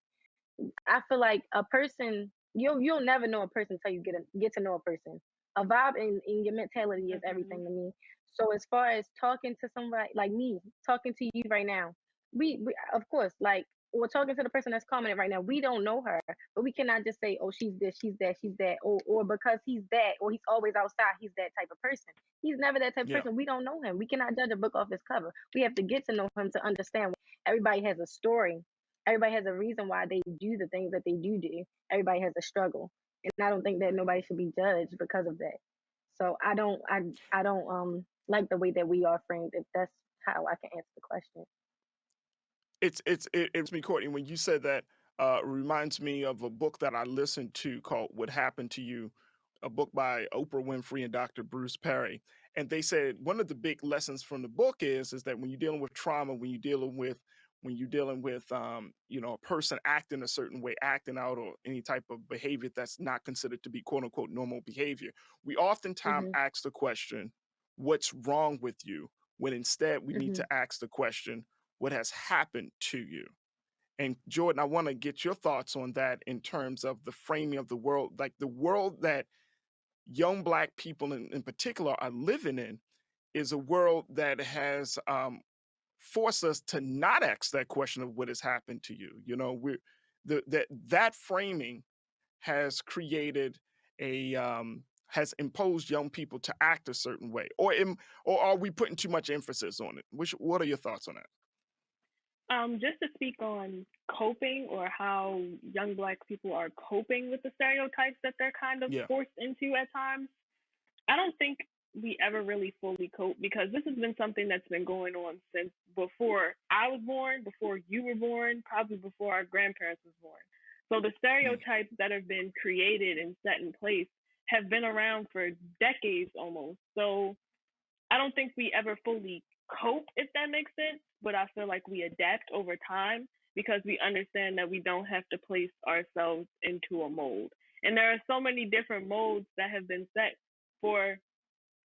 I feel like a person, you'll never know a person until you get to know a person. A vibe in your mentality is everything to me. So as far as talking to somebody like me, talking to you right now, we of course, like, we're talking to the person that's commenting right now. We don't know her, but we cannot just say, oh, she's this, she's that, she's that, or because he's that, or he's always outside, he's that type of person. He's never that type of Yeah. person. We don't know him. We cannot judge a book off his cover. We have to get to know him to understand. Everybody has a story. Everybody has a reason why they do the things that they do. Everybody has a struggle, and I don't think that nobody should be judged because of that. So I don't like the way that we are framed. If that's how I can answer the question. It's me, Courtney. When you said that, reminds me of a book that I listened to called "What Happened to You," a book by Oprah Winfrey and Dr. Bruce Perry. And they said one of the big lessons from the book is that when you're dealing with trauma, when you're dealing with a person acting a certain way, acting out, or any type of behavior that's not considered to be quote unquote normal behavior, we oftentimes ask the question, "What's wrong with you?" when instead we need to ask the question, "What has happened to you?" And Jordan, I want to get your thoughts on that in terms of the framing of the world, like the world that young Black people in particular are living in is a world that has forced us to not ask that question of what has happened to you. You know, that framing has created has imposed young people to act a certain way, or are we putting too much emphasis on it? What are your thoughts on that? Just to speak on coping, or how young Black people are coping with the stereotypes that they're kind of forced into at times, I don't think we ever really fully cope, because this has been something that's been going on since before I was born, before you were born, probably before our grandparents was born. So the stereotypes that have been created and set in place have been around for decades almost. So I don't think we ever fully cope, if that makes sense, but I feel like we adapt over time because we understand that we don't have to place ourselves into a mold. And there are so many different molds that have been set for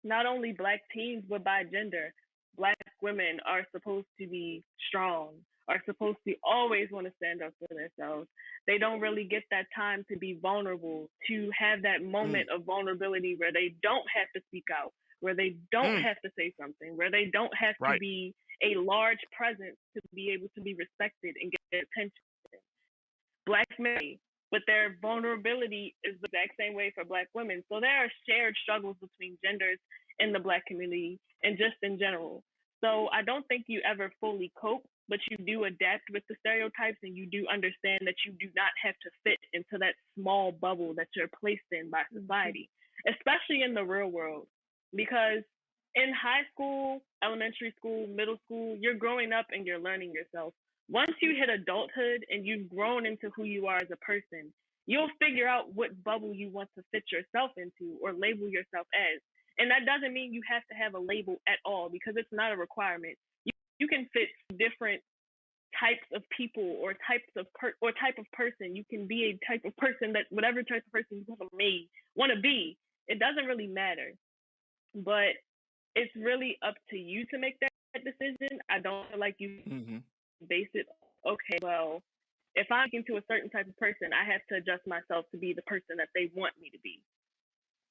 not only Black teens, but by gender. Black women are supposed to be strong, are supposed to always want to stand up for themselves. They don't really get that time to be vulnerable, to have that moment of vulnerability where they don't have to speak out, where they don't have to say something, where they don't have to be a large presence to be able to be respected and get attention. Black men, but their vulnerability is the exact same way for Black women. So there are shared struggles between genders in the Black community and just in general. So I don't think you ever fully cope, but you do adapt with the stereotypes, and you do understand that you do not have to fit into that small bubble that you're placed in by society, especially in the real world. Because in high school, elementary school, middle school, you're growing up and you're learning yourself. Once you hit adulthood and you've grown into who you are as a person, you'll figure out what bubble you want to fit yourself into or label yourself as. And that doesn't mean you have to have a label at all, because it's not a requirement. You can fit different types of people or type of person. You can be a type of person that whatever type of person you want to be. It doesn't really matter. But it's really up to you to make that decision. I don't feel like you base it, okay, well, if I'm speaking to a certain type of person, I have to adjust myself to be the person that they want me to be.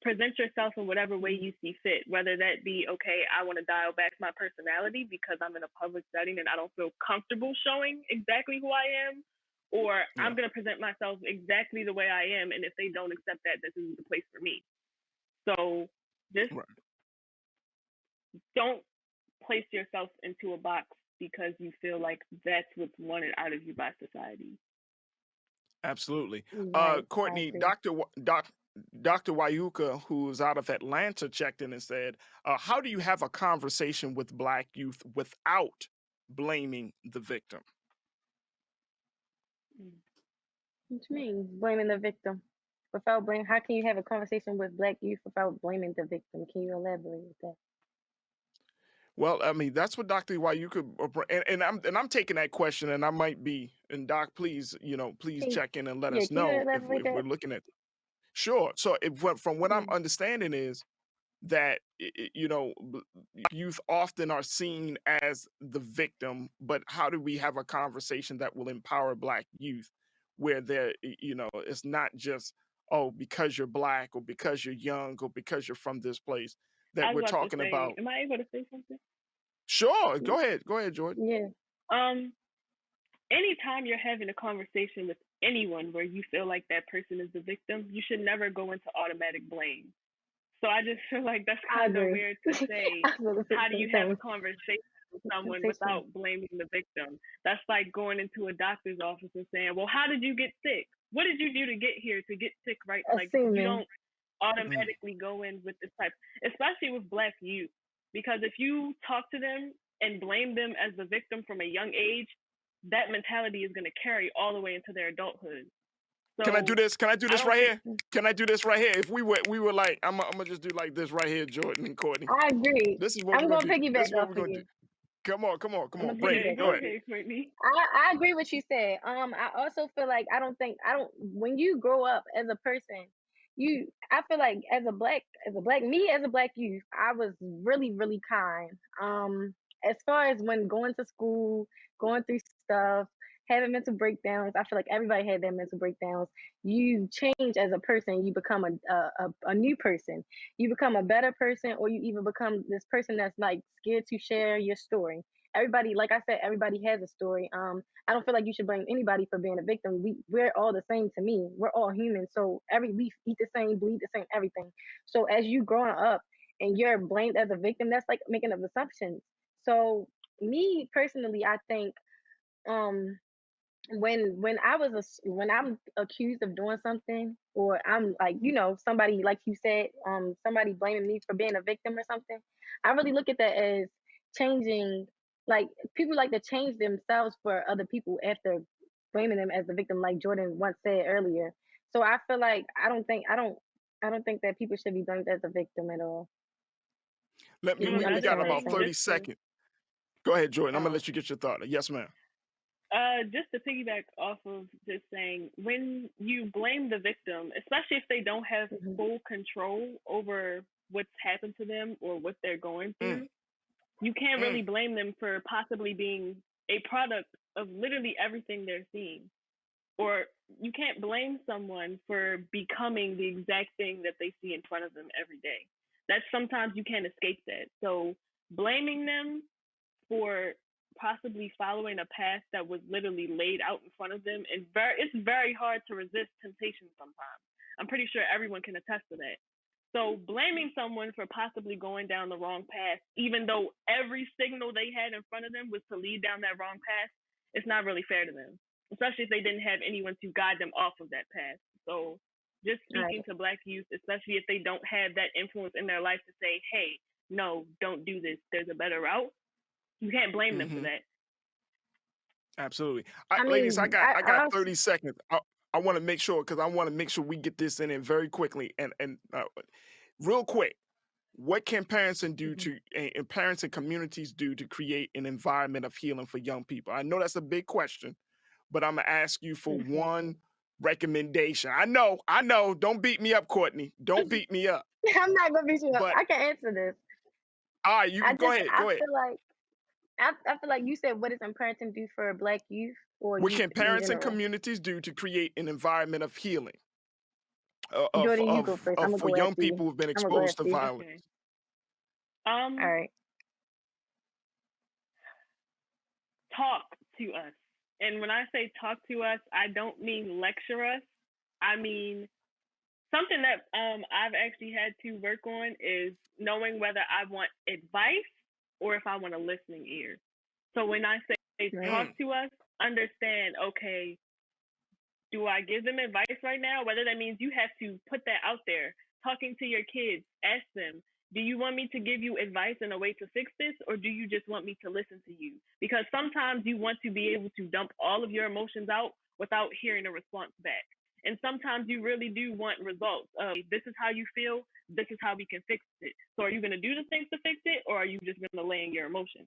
Present yourself in whatever way you see fit, whether that be, okay, I want to dial back my personality because I'm in a public setting and I don't feel comfortable showing exactly who I am, or I'm going to present myself exactly the way I am, and if they don't accept that, this isn't the place for me. So just don't place yourself into a box because you feel like that's what's wanted out of you by society. Absolutely. Right, Courtney, Dr. Wayuka, who's out of Atlanta, checked in and said, how do you have a conversation with Black youth without blaming the victim? What you mean, blaming the victim? Without blame, how can you have a conversation with Black youth without blaming the victim? Can you elaborate with that? Well, I mean, that's what Dr. Wayuka, and I'm taking that question, and I might be, and Doc, please check in and let us know if we're looking at. Sure. So from what I'm understanding is that youth often are seen as the victim, but how do we have a conversation that will empower Black youth where it's not just, oh, because you're Black or because you're young or because you're from this place, that I was we're about to talking say, about. am I able to say something? Sure, go ahead, Jordan. Yeah. Anytime you're having a conversation with anyone where you feel like that person is the victim, you should never go into automatic blame. So I just feel like that's I kind of agree. weird to say. I feel the How do you have a same conversation with someone sensation. without blaming the victim? That's like going into a doctor's office and saying, "Well, how did you get sick? What did you do to get here to get sick?" Right? Like you Assuming. don't automatically go in with this type, especially with Black youth, because if you talk to them and blame them as the victim from a young age, that mentality is going to carry all the way into their adulthood. So Can I do this? Can I do this right think, here? Can I do this right here? If we were like, I'm gonna just do like this right here, Jordan and Courtney. I agree. This is what I'm we're gonna gonna do. This piggyback is what off we're of gonna you. do. Come on. I'm gonna Bring it. piggyback Go off ahead. of you. Courtney. I agree with you said. I also feel like I don't when you grow up as a person, I feel like as a black youth, I was really, really kind. As far as when going to school, going through stuff, having mental breakdowns, I feel like everybody had their mental breakdowns. You change as a person, you become a new person. You become a better person, or you even become this person that's like scared to share your story. Everybody, like I said, everybody has a story. I don't feel like you should blame anybody for being a victim. We're all the same to me. We're all human. So we eat the same, bleed the same, everything. So as you growing up and you're blamed as a victim, that's like making up assumptions. So me personally, I think when I'm accused of doing something, or I'm like, somebody, like you said, somebody blaming me for being a victim or something, I really look at that as changing. Like, people like to change themselves for other people after blaming them as the victim, like Jordan once said earlier. So I feel like I don't think that people should be blamed as a victim at all. We Another got about thing, 30 seconds. Go ahead, Jordan. I'm gonna Oh. let you get your thought. Yes, ma'am. Just to piggyback off of just saying, when you blame the victim, especially if they don't have full control over what's happened to them or what they're going through, you can't really blame them for possibly being a product of literally everything they're seeing. Or you can't blame someone for becoming the exact thing that they see in front of them every day. That's sometimes you can't escape that. So blaming them for possibly following a path that was literally laid out in front of them, and it's very hard to resist temptation sometimes. I'm pretty sure everyone can attest to that. So blaming someone for possibly going down the wrong path, even though every signal they had in front of them was to lead down that wrong path, it's not really fair to them, especially if they didn't have anyone to guide them off of that path. So just speaking to Black youth, especially if they don't have that influence in their life to say, hey, no, don't do this, there's a better route, you can't blame them for that. Absolutely. I Ladies, I mean, got 30 seconds. I want to make sure, because I want to make sure we get this in very quickly and real quick. What can parents and parents and communities do to create an environment of healing for young people? I know that's a big question, but I'm gonna ask you for one recommendation. I know. Don't beat me up, Courtney. Don't beat me up. I'm not gonna beat you up. But I can answer this. all right, you can go ahead. I feel like you said, what does parenting do for Black youth or what youth can in parents and general? communities do to create an environment of healing Jordan, you go first. I'm gonna for go young after you. people who've been I'm gonna go exposed to after you. violence? Okay. All right. Talk to us. And when I say talk to us, I don't mean lecture us. I mean something that I've actually had to work on is knowing whether I want advice or if I want a listening ear. So when I say talk to us, understand, okay, do I give them advice right now? Whether that means you have to put that out there, talking to your kids, ask them, do you want me to give you advice and a way to fix this, or do you just want me to listen to you? Because sometimes you want to be able to dump all of your emotions out without hearing a response back. And sometimes you really do want results. This is how you feel. This is how we can fix it. So are you going to do the things to fix it, or are you just going to lay in your emotions?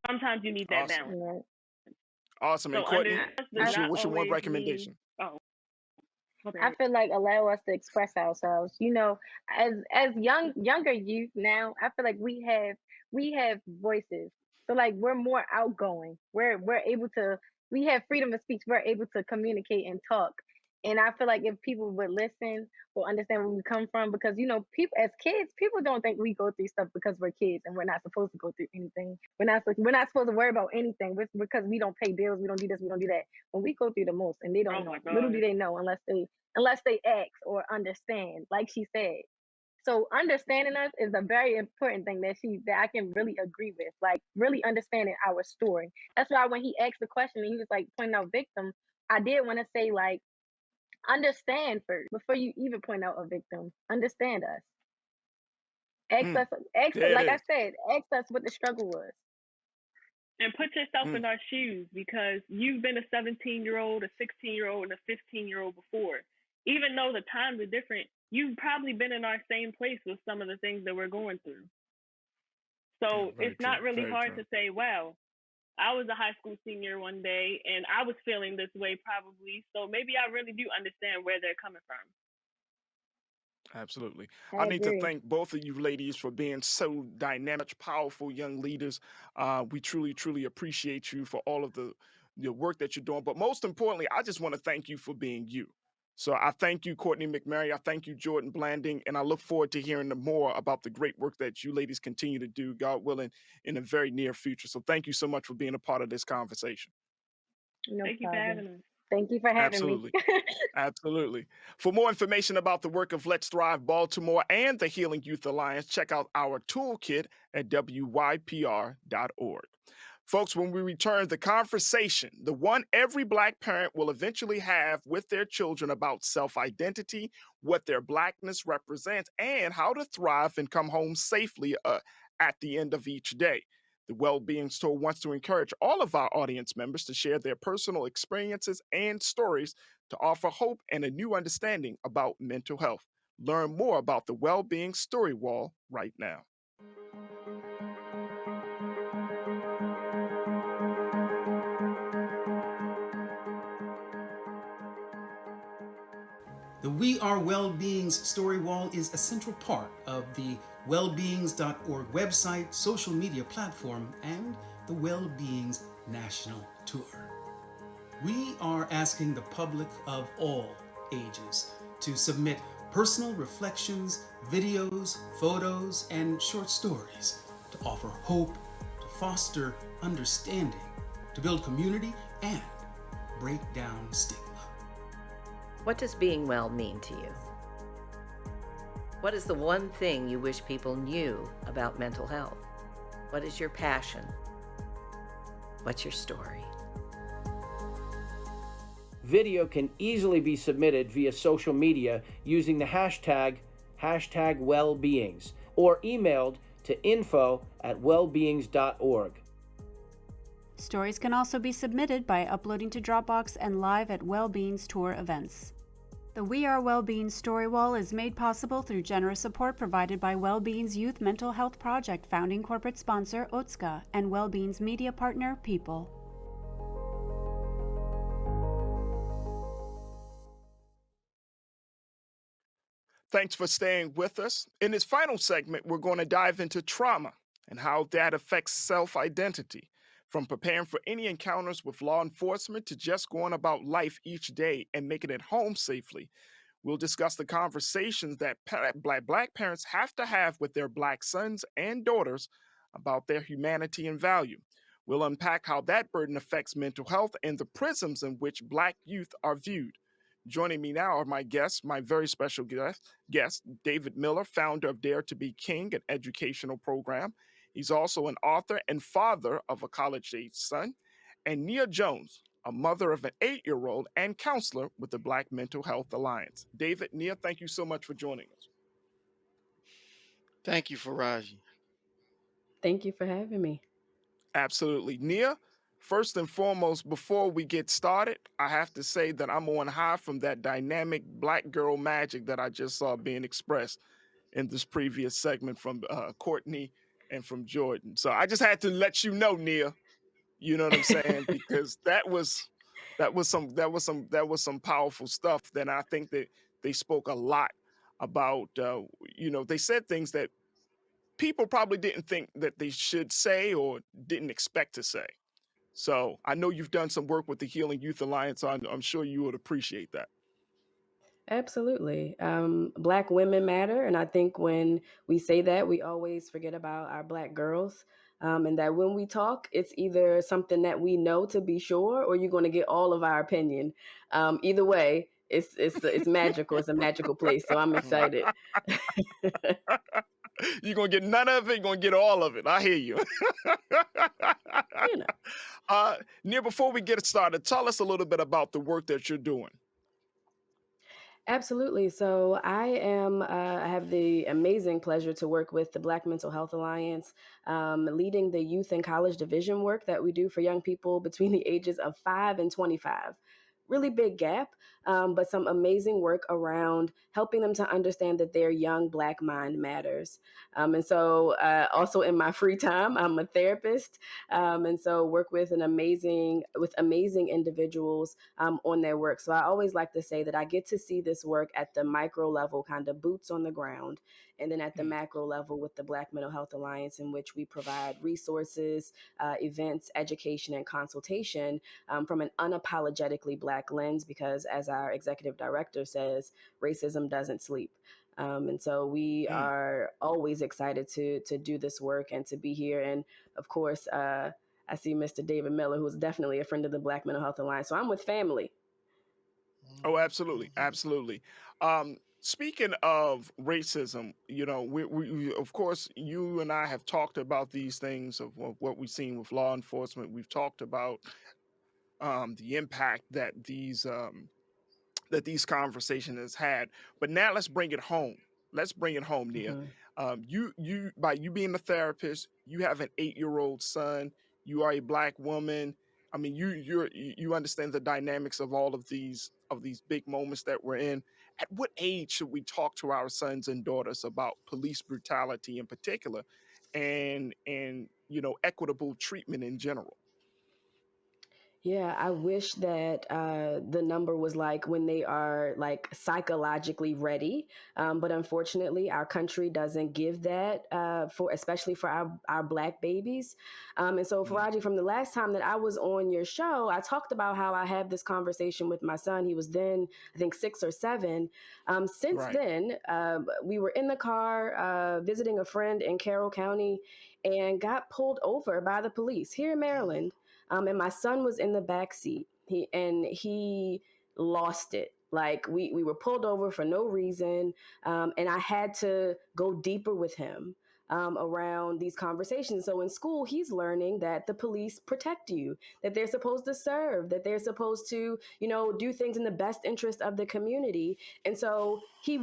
Sometimes you need that balance. Awesome. And So Courtney, does what's not your one always recommendation? mean, I feel like allow us to express ourselves. You know, as younger youth now, I feel like we have voices. So like we're more outgoing. We're able to we have freedom of speech. We're able to communicate and talk. And I feel like if people would listen or understand where we come from, because you know, people as kids, people don't think we go through stuff because we're kids and we're not supposed to go through anything. We're not supposed to worry about anything because we don't pay bills, we don't do this, we don't do that. When we go through the most, and they don't know. Little do they know unless they ask or understand, like she said. So understanding us is a very important thing that I can really agree with. Like really understanding our story. That's why when he asked the question and he was like pointing out victim, I did want to say like understand first before you even point out a victim. Understand us. Like I said, ask us what the struggle was. And put yourself in our shoes, because you've been a 17-year-old, a 16-year-old, and a 15-year-old before. Even though the times are different, you've probably been in our same place with some of the things that we're going through. So it's not really hard to say, well, I was a high school senior one day and I was feeling this way probably. So maybe I really do understand where they're coming from. Absolutely. I I need to agree. thank both of you ladies for being so dynamic, powerful young leaders. We truly, truly appreciate you for all of the work that you're doing. But most importantly, I just want to thank you for being you. So I thank you, Courtney McMurray. I thank you, Jordan Blanding. And I look forward to hearing more about the great work that you ladies continue to do, God willing, in a very near future. So thank you so much for being a part of this conversation. No Thank you for problem. having us. Thank you for having Absolutely. me. Absolutely. For more information about the work of Let's Thrive Baltimore and the Healing Youth Alliance, check out our toolkit at WYPR.org. Folks, when we return, the conversation, the one every Black parent will eventually have with their children about self-identity, what their Blackness represents, and how to thrive and come home safely at the end of each day. The Wellbeing Store wants to encourage all of our audience members to share their personal experiences and stories to offer hope and a new understanding about mental health. Learn more about the Wellbeing Story Wall right now. The We Are Wellbeing's Story Wall is a central part of the wellbeings.org website, social media platform, and the Wellbeings National Tour. We are asking the public of all ages to submit personal reflections, videos, photos, and short stories to offer hope, to foster understanding, to build community, and break down stigma. What does being well mean to you? What is the one thing you wish people knew about mental health? What is your passion? What's your story? Video can easily be submitted via social media using the hashtag #wellbeings or emailed to info@wellbeings.org. Stories can also be submitted by uploading to Dropbox and live at Wellbeings Tour events. The We Are Wellbeing Story Wall is made possible through generous support provided by Wellbeing's Youth Mental Health Project founding corporate sponsor Otska and Wellbeing's media partner People. Thanks for staying with us. In this final segment, we're going to dive into trauma and how that affects self-identity, from preparing for any encounters with law enforcement to just going about life each day and making it home safely. We'll discuss the conversations that Black parents have to have with their Black sons and daughters about their humanity and value. We'll unpack how that burden affects mental health and the prisms in which Black youth are viewed. Joining me now are my guests, my very special guest, David Miller, founder of Dare to Be King, an educational program. He's also an author and father of a college-age son, and Nia Jones, a mother of an 8-year-old and counselor with the Black Mental Health Alliance. David, Nia, thank you so much for joining us. Thank you, Farajii. Thank you for having me. Absolutely. Nia, first and foremost, before we get started, I have to say that I'm on high from that dynamic Black girl magic that I just saw being expressed in this previous segment from Courtney and from Jordan. So I just had to let you know, Nia, you know what I'm saying? Because that was That was some powerful stuff. Then I think that they spoke a lot about, they said things that people probably didn't think that they should say or didn't expect to say. So I know you've done some work with the Healing Youth Alliance, so I'm sure you would appreciate that. Absolutely. Black women matter. And I think when we say that, we always forget about our Black girls. And that when we talk, it's either something that we know to be sure, or you're going to get all of our opinion. Either way, it's magical. It's a magical place. So I'm excited. You're going to get none of it. You're going to get all of it. I hear you. Nia, before we get started, tell us a little bit about the work that you're doing. Absolutely. So I have the amazing pleasure to work with the Black Mental Health Alliance, leading the youth and college division work that we do for young people between the ages of 5 and 25. Really big gap, but some amazing work around helping them to understand that their young Black mind matters. And so also in my free time, I'm a therapist, and so work with amazing individuals on their work. So I always like to say that I get to see this work at the micro level, kind of boots on the ground, and then at the macro level with the Black Mental Health Alliance, in which we provide resources, events, education, and consultation from an unapologetically Black lens, because as our executive director says, racism doesn't sleep. And so we are always excited to do this work and to be here. And of course, I see Mr. David Miller, who's definitely a friend of the Black Mental Health Alliance. So I'm with family. Oh, absolutely. Absolutely. Speaking of racism, we of course, you and I have talked about these things of what we've seen with law enforcement. We've talked about the impact that these conversations has had. But now let's bring it home. Let's bring it home, Nia. You by you being a therapist, you have an 8-year-old son. You are a Black woman. I mean, you understand the dynamics of all of these big moments that we're in. At what age should we talk to our sons and daughters about police brutality in particular, and equitable treatment in general? Yeah, I wish that the number was like when they are like psychologically ready, but unfortunately, our country doesn't give that especially for our Black babies. And so, Farajii, from the last time that I was on your show, I talked about how I had this conversation with my son. He was then, I think, 6 or 7. Since then, we were in the car visiting a friend in Carroll County, and got pulled over by the police here in Maryland. And my son was in the back seat. He lost it. Like we were pulled over for no reason, and I had to go deeper with him around these conversations. So in school, he's learning that the police protect you, that they're supposed to serve, that they're supposed to, do things in the best interest of the community. And so he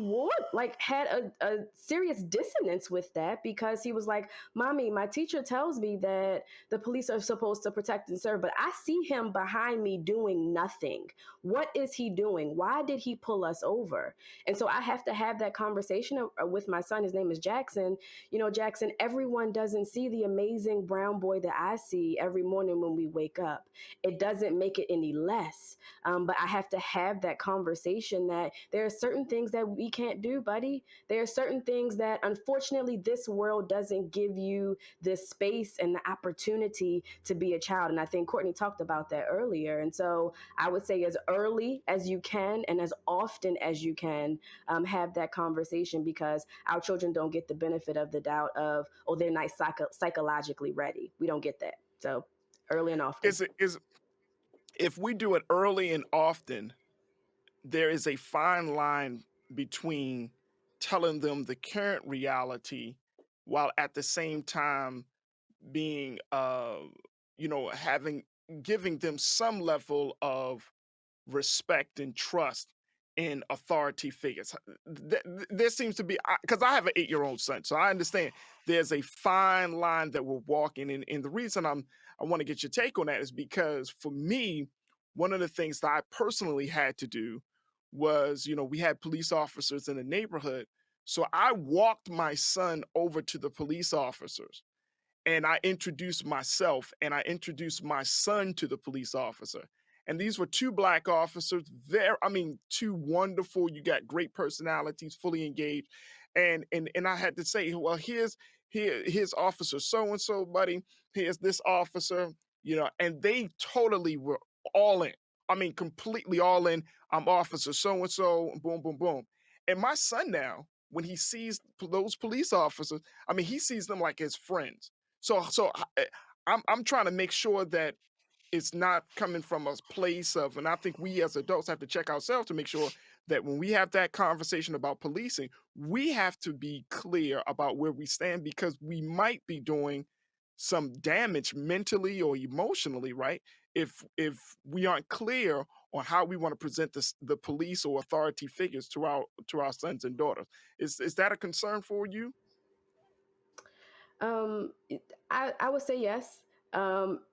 had a serious dissonance with that, because he was like, "Mommy, my teacher tells me that the police are supposed to protect and serve, but I see him behind me doing nothing. What is he doing? Why did he pull us over?" And so I have to have that conversation with my son. His name is Jackson. Jackson, everyone doesn't see the amazing brown boy that I see every morning when we wake up. It doesn't make it any less. But I have to have that conversation that there are certain things that we can't do, buddy. There are certain things that, unfortunately, this world doesn't give you the space and the opportunity to be a child. And I think Courtney talked about that earlier. And so I would say as early as you can and as often as you can, have that conversation, because our children don't get the benefit of the doubt of, oh, they're not psychologically ready. We don't get that. So early and often. If we do it early and often, there is a fine line between telling them the current reality while at the same time being, giving them some level of respect and trust in authority figures. There seems to be, because I have an 8-year-old son, so I understand there's a fine line that we're walking in. And the reason I want to get your take on that is because for me, one of the things that I personally had to do was, we had police officers in the neighborhood. So I walked my son over to the police officers, and I introduced myself and I introduced my son to the police officer. And these were two black officers. Two wonderful. You got great personalities, fully engaged. And I had to say, well, here's officer so and so, buddy. Here's this officer, and they totally were all in. Completely all in. I'm officer so and so, boom, boom, boom. And my son now, when he sees those police officers, he sees them like his friends. I'm trying to make sure that it's not coming from a place of, and I think we as adults have to check ourselves to make sure that when we have that conversation about policing, we have to be clear about where we stand, because we might be doing some damage mentally or emotionally, right? If we aren't clear on how we want to present the police or authority figures to our sons and daughters. Is that a concern for you? I would say yes.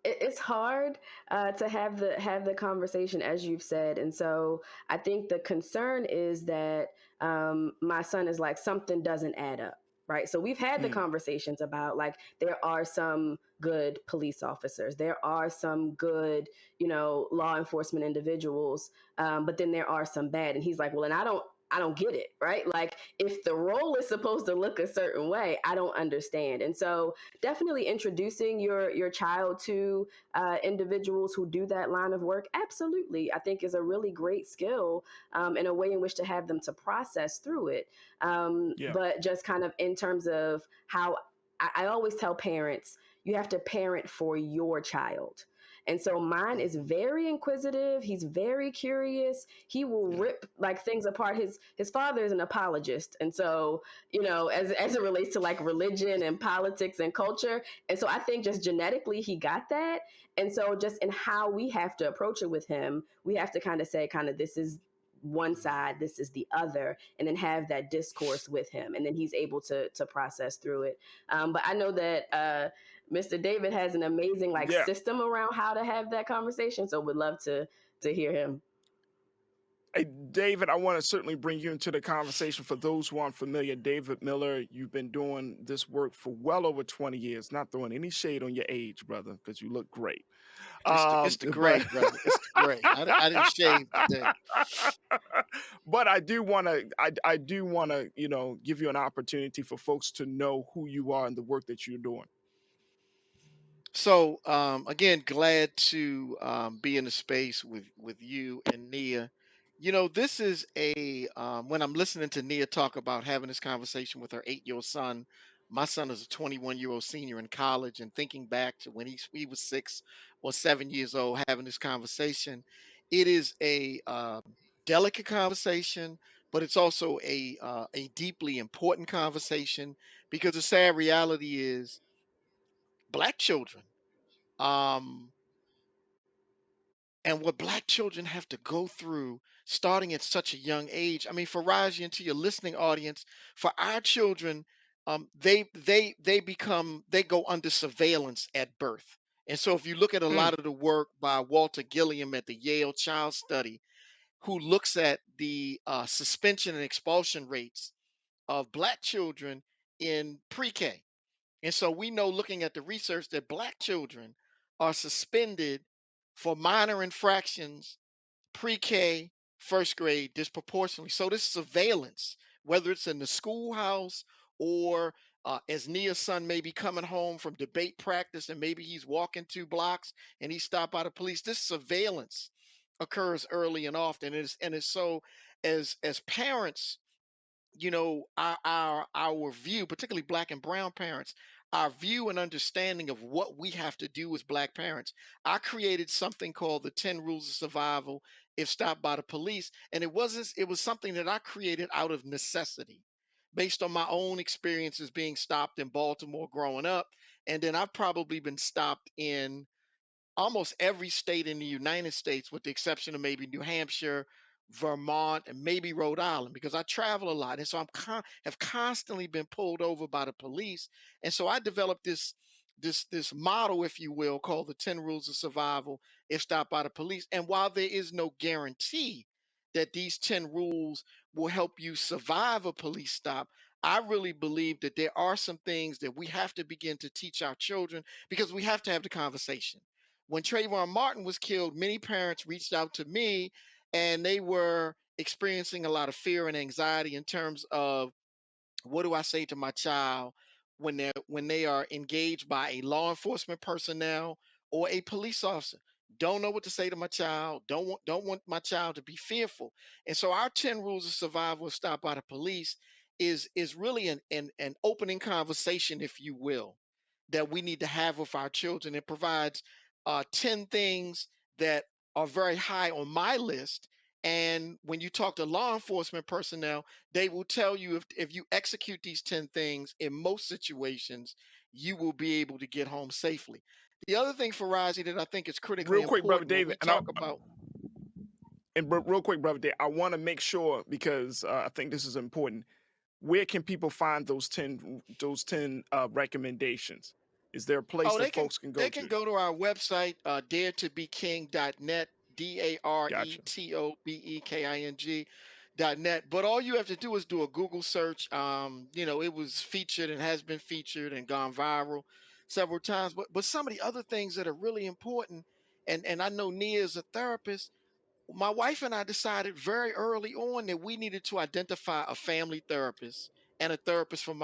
It's hard to have the conversation, as you've said, and so I think the concern is that my son is like, something doesn't add up, right? So we've had the conversations about, like, there are some good police officers, there are some good, law enforcement individuals, but then there are some bad, and he's like, well, and I don't get it, right? Like, if the role is supposed to look a certain way, I don't understand. And so definitely introducing your child to individuals who do that line of work, absolutely, I think is a really great skill, and a way in which to have them to process through it. Yeah. But just kind of in terms of how I always tell parents, you have to parent for your child. And so mine is very inquisitive. He's very curious. He will rip like things apart. His father is an apologist. And so, as it relates to like religion and politics and culture. And so I think just genetically he got that. And so just in how we have to approach it with him, we have to kind of say, this is one side, this is the other, and then have that discourse with him, and then he's able to process through it. But I know that Mr. David has an amazing system around how to have that conversation, so would love to hear him. Hey, David, I want to certainly bring you into the conversation. For those who aren't familiar, David Miller, you've been doing this work for well over 20 years. Not throwing any shade on your age, brother, because you look great. It's the gray, brother. It's the gray. I didn't shave today. But I do want to, give you an opportunity for folks to know who you are and the work that you're doing. So again, glad to be in the space with you and Nia. This is when I'm listening to Nia talk about having this conversation with her 8-year-old son. My son is a 21-year-old senior in college, and thinking back to when he was 6 or 7 years old, having this conversation, it is a delicate conversation, but it's also a deeply important conversation, because the sad reality is Black children, um, and what Black children have to go through starting at such a young age. Farajii, and to your listening audience, for our children, they go under surveillance at birth. And so if you look at a lot of the work by Walter Gilliam at the Yale Child Study, who looks at the suspension and expulsion rates of Black children in pre-K. And so we know, looking at the research, that Black children are suspended for minor infractions pre-K, first grade, disproportionately. So this surveillance, whether it's in the schoolhouse or as Nia's son may be coming home from debate practice and maybe he's walking 2 blocks and he's stopped by the police, this surveillance occurs early and often. And it's so, as parents, our view, particularly Black and brown parents, our view and understanding of what we have to do as Black parents. I created something called the 10 rules of survival if stopped by the police, and it was something that I created out of necessity, based on my own experiences being stopped in Baltimore growing up. And then I've probably been stopped in almost every state in the United States, with the exception of maybe New Hampshire, Vermont, and maybe Rhode Island, because I travel a lot, and so have constantly been pulled over by the police. And so I developed this model, if you will, called the 10 Rules of Survival if stopped by the police. And while there is no guarantee that these 10 rules will help you survive a police stop, I really believe that there are some things that we have to begin to teach our children, because we have to have the conversation. When Trayvon Martin was killed, many parents reached out to me and they were experiencing a lot of fear and anxiety in terms of what do I say to my child when they are engaged by a law enforcement personnel or a police officer? Don't know what to say to my child. Don't want my child to be fearful. And so our 10 rules of survival if stopped by the police is really an opening conversation, if you will, that we need to have with our children. It provides 10 things that are very high on my list. And when you talk to law enforcement personnel, they will tell you if you execute these 10 things in most situations, you will be able to get home safely. The other thing, Farajii, that I think is critically Real quick, brother important when David, we talk about. real quick, brother David, I want to make sure because I think this is important. Where can people find those 10 recommendations? Is there a place Oh, that folks can go they can to? go to our website, daretobeking.net, Gotcha. DARETOBEKING.net. But all you have to do is do a Google search. It was featured and has been featured and gone viral several times. But some of the other things that are really important, and I know Nia is a therapist. My wife and I decided very early on that we needed to identify a family therapist and a therapist for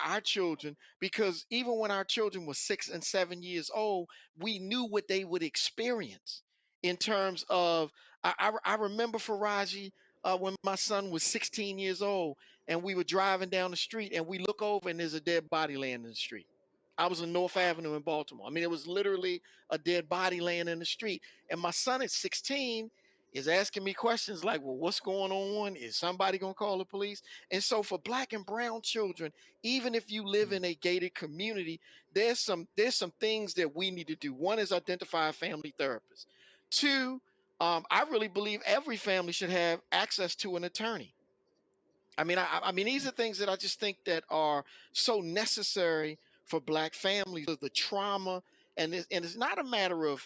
our children, because even when our children were 6 and 7 years old, we knew what they would experience in terms of. I remember, Faraji, when my son was 16 years old and we were driving down the street and we look over and there's a dead body laying in the street. I was on North Avenue in Baltimore. I mean, it was literally a dead body laying in the street. And my son at 16 is asking me questions like, well, what's going on? Is somebody going to call the police? And so for black and brown children, even if you live in a gated community, there's some things that we need to do. One is identify a family therapist. Two, I really believe every family should have access to an attorney. I mean, these are things that I just think that are so necessary for black families. The trauma, and it's not a matter of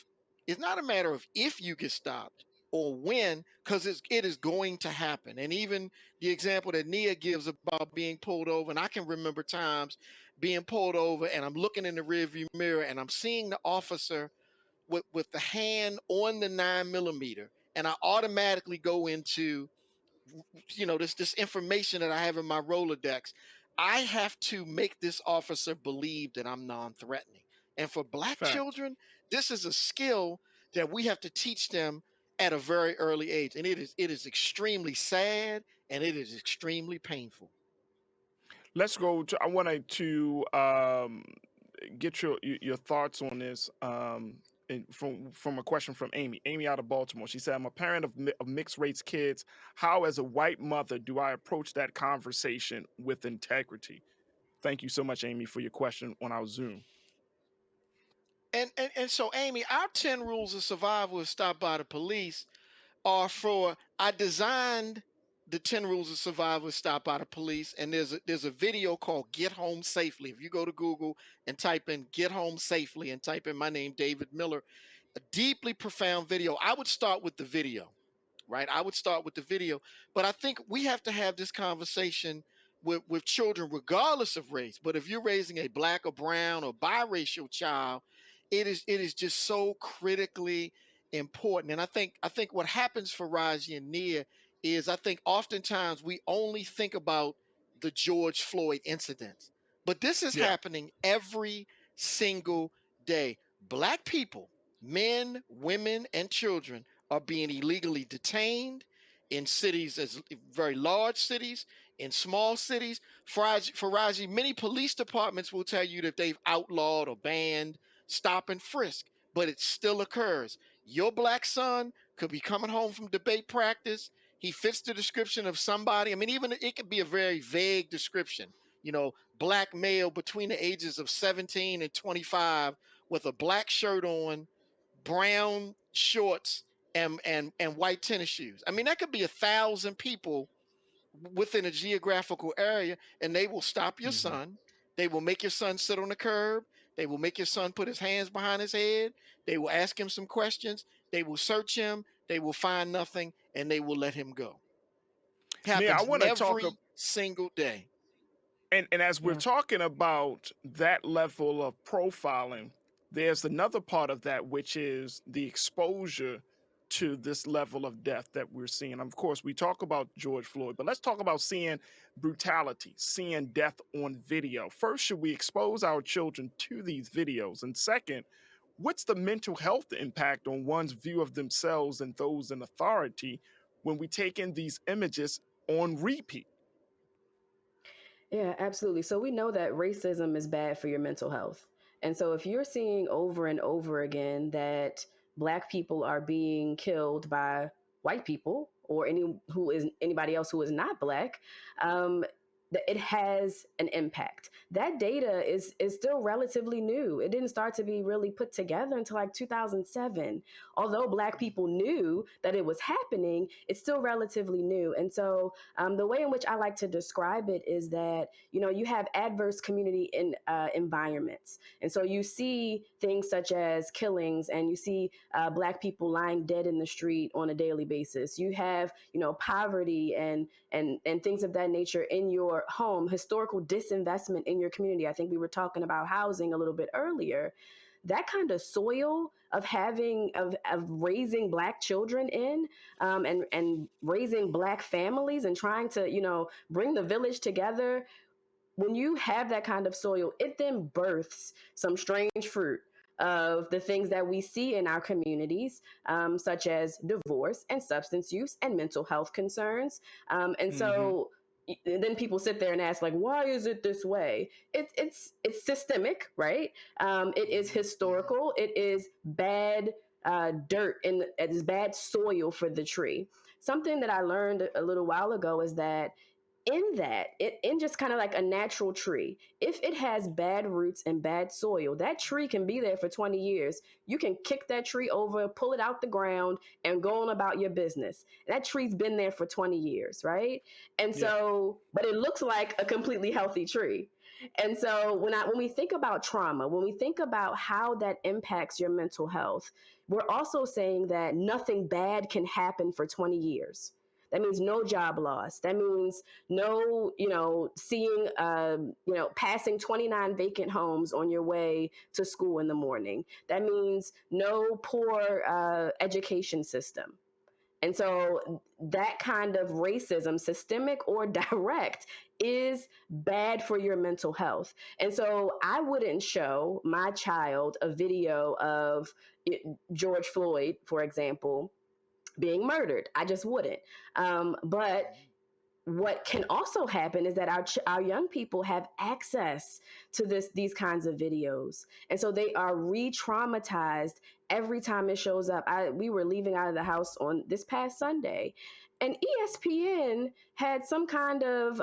if you get stopped or when, because it is going to happen. And even the example that Nia gives about being pulled over, and I can remember times being pulled over, and I'm looking in the rearview mirror, and I'm seeing the officer with the hand on the 9 millimeter, and I automatically go into this information that I have in my Rolodex. I have to make this officer believe that I'm non-threatening. And for black Facts. children, this is a skill that we have to teach them at a very early age. And it is extremely sad and it is extremely painful. Let's go to. I wanted to get your thoughts on this. From a question from Amy. Amy out of Baltimore. She said, "I'm a parent of mixed race kids. How, as a white mother, do I approach that conversation with integrity?" Thank you so much, Amy, for your question on our Zoom. And so, Amy, our 10 rules of survival if stopped by the police are for. I designed the 10 rules of survival if stopped by the police, and there's a video called Get Home Safely. If you go to Google and type in Get Home Safely and type in my name, David Miller, a deeply profound video. I would start with the video, right? I would start with the video. But I think we have to have this conversation with children, regardless of race. But if you're raising a black or brown or biracial child, it is just so critically important. And I think what happens for Raji and Nia is I think oftentimes we only think about the George Floyd incidents. But this is Yeah. happening every single day. Black people, men, women, and children are being illegally detained in cities, as very large cities, in small cities. Faraji, many police departments will tell you that they've outlawed or banned stop and frisk, but it still occurs. Your black son could be coming home from debate practice. He fits the description of somebody. I mean, even it could be a very vague description. Black male between the ages of 17 and 25 with a black shirt on, brown shorts, and white tennis shoes. I mean, that could be 1,000 people within a geographical area, and they will stop your son. They will make your son sit on the curb. They will make your son put his hands behind his head. They will ask him some questions. They will search him. They will find nothing, and they will let him go. Nia, I Happens want to talk. every single day. And as we're Yeah. talking about that level of profiling, there's another part of that, which is the exposure to this level of death that we're seeing. Of course, we talk about George Floyd, but let's talk about seeing brutality, seeing death on video. First, should we expose our children to these videos? And second, what's the mental health impact on one's view of themselves and those in authority when we take in these images on repeat? Yeah, absolutely. So we know that racism is bad for your mental health. And so if you're seeing over and over again that black people are being killed by white people or anybody else who is not black, it has an impact. That data is still relatively new. It didn't start to be really put together until like 2007. Although black people knew that it was happening, it's still relatively new. And so the way in which I like to describe it is that, you know, you have adverse community environments. And so you see things such as killings, and you see black people lying dead in the street on a daily basis. You have, you know, poverty and things of that nature in your home, historical disinvestment in your community. I think we were talking about housing a little bit earlier. That kind of soil of raising black children in, and raising black families and trying to, you know, bring the village together. When you have that kind of soil, it then births some strange fruit of the things that we see in our communities, such as divorce and substance use and mental health concerns. And so then people sit there and ask, like, why is it this way? It's systemic, right? It is historical. It is bad dirt, and it is bad soil for the tree. Something that I learned a little while ago is that in just kind of like a natural tree, if it has bad roots and bad soil, that tree can be there for 20 years. You can kick that tree over, pull it out the ground, and go on about your business. That tree's been there for 20 years, right? And so, but it looks like a completely healthy tree. And so when we think about trauma, when we think about how that impacts your mental health, we're also saying that nothing bad can happen for 20 years. That means no job loss. That means no, you know, passing 29 vacant homes on your way to school in the morning. That means no poor education system. And so that kind of racism, systemic or direct, is bad for your mental health. And so I wouldn't show my child a video of George Floyd, for example, being murdered. I just wouldn't. But what can also happen is that our young people have access to these kinds of videos, and so they are re-traumatized every time it shows up. We were leaving out of the house on this past Sunday, and ESPN had some kind of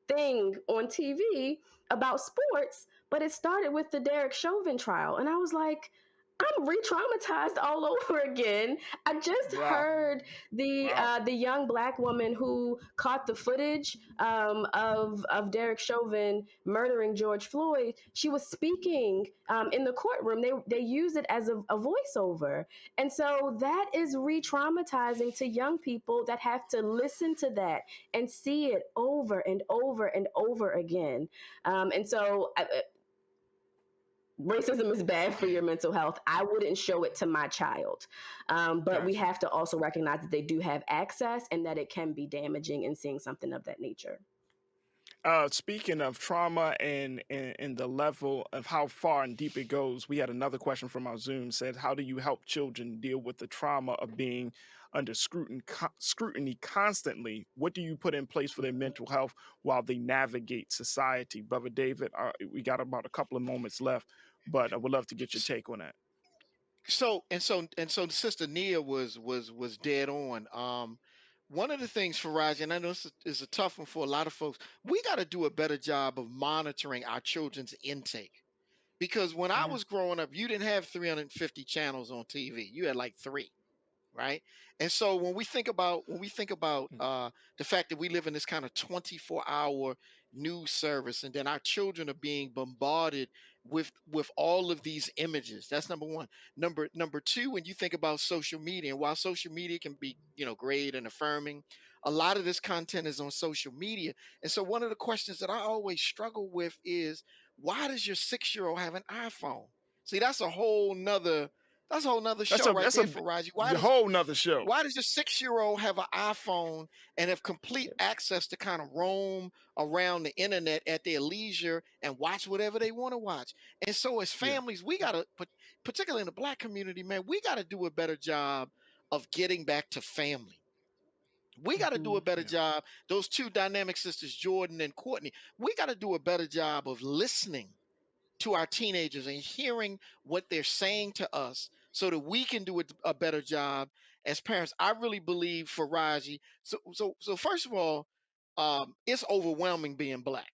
thing on TV about sports, but it started with the Derek Chauvin trial, and I was like, I'm re-traumatized all over again. I just heard the young black woman who caught the footage of Derek Chauvin murdering George Floyd. She was speaking in the courtroom. They use it as a voiceover, and so that is re-traumatizing to young people that have to listen to that and see it over and over and over again. And so. Racism is bad for your mental health. I wouldn't show it to my child. But we have to also recognize that they do have access and that it can be damaging in seeing something of that nature. Speaking of trauma and the level of how far and deep it goes, we had another question from our Zoom said, how do you help children deal with the trauma of being under scrutiny constantly? What do you put in place for their mental health while they navigate society? Brother David, we got about a couple of moments left, but I would love to get your take on that. So Sister Nia was dead on. One of the things, Farajii, and I know this is a tough one for a lot of folks, we got to do a better job of monitoring our children's intake. Because when I was growing up, you didn't have 350 channels on TV. You had like 3, right? And so when we think about the fact that we live in this kind of 24-hour news service, and then our children are being bombarded with all of these images, that's number one. Number two, when you think about social media, and while social media can be, great and affirming, a lot of this content is on social media. And so one of the questions that I always struggle with is, why does your 6-year-old have an iPhone? See, that's a whole nother show right That's there, a Farajii. whole nother show. Why does a 6-year-old have an iPhone and have complete access to kind of roam around the internet at their leisure and watch whatever they want to watch? And so as Yeah. families, we gotta, particularly in the Black community, man, we gotta do a better job of getting back to family. We got to do a better job. Those two dynamic sisters, Jordan and Courtney, we got to do a better job of listening to our teenagers and hearing what they're saying to us so that we can do a better job as parents. I really believe, Farajii. So first of all, it's overwhelming being Black.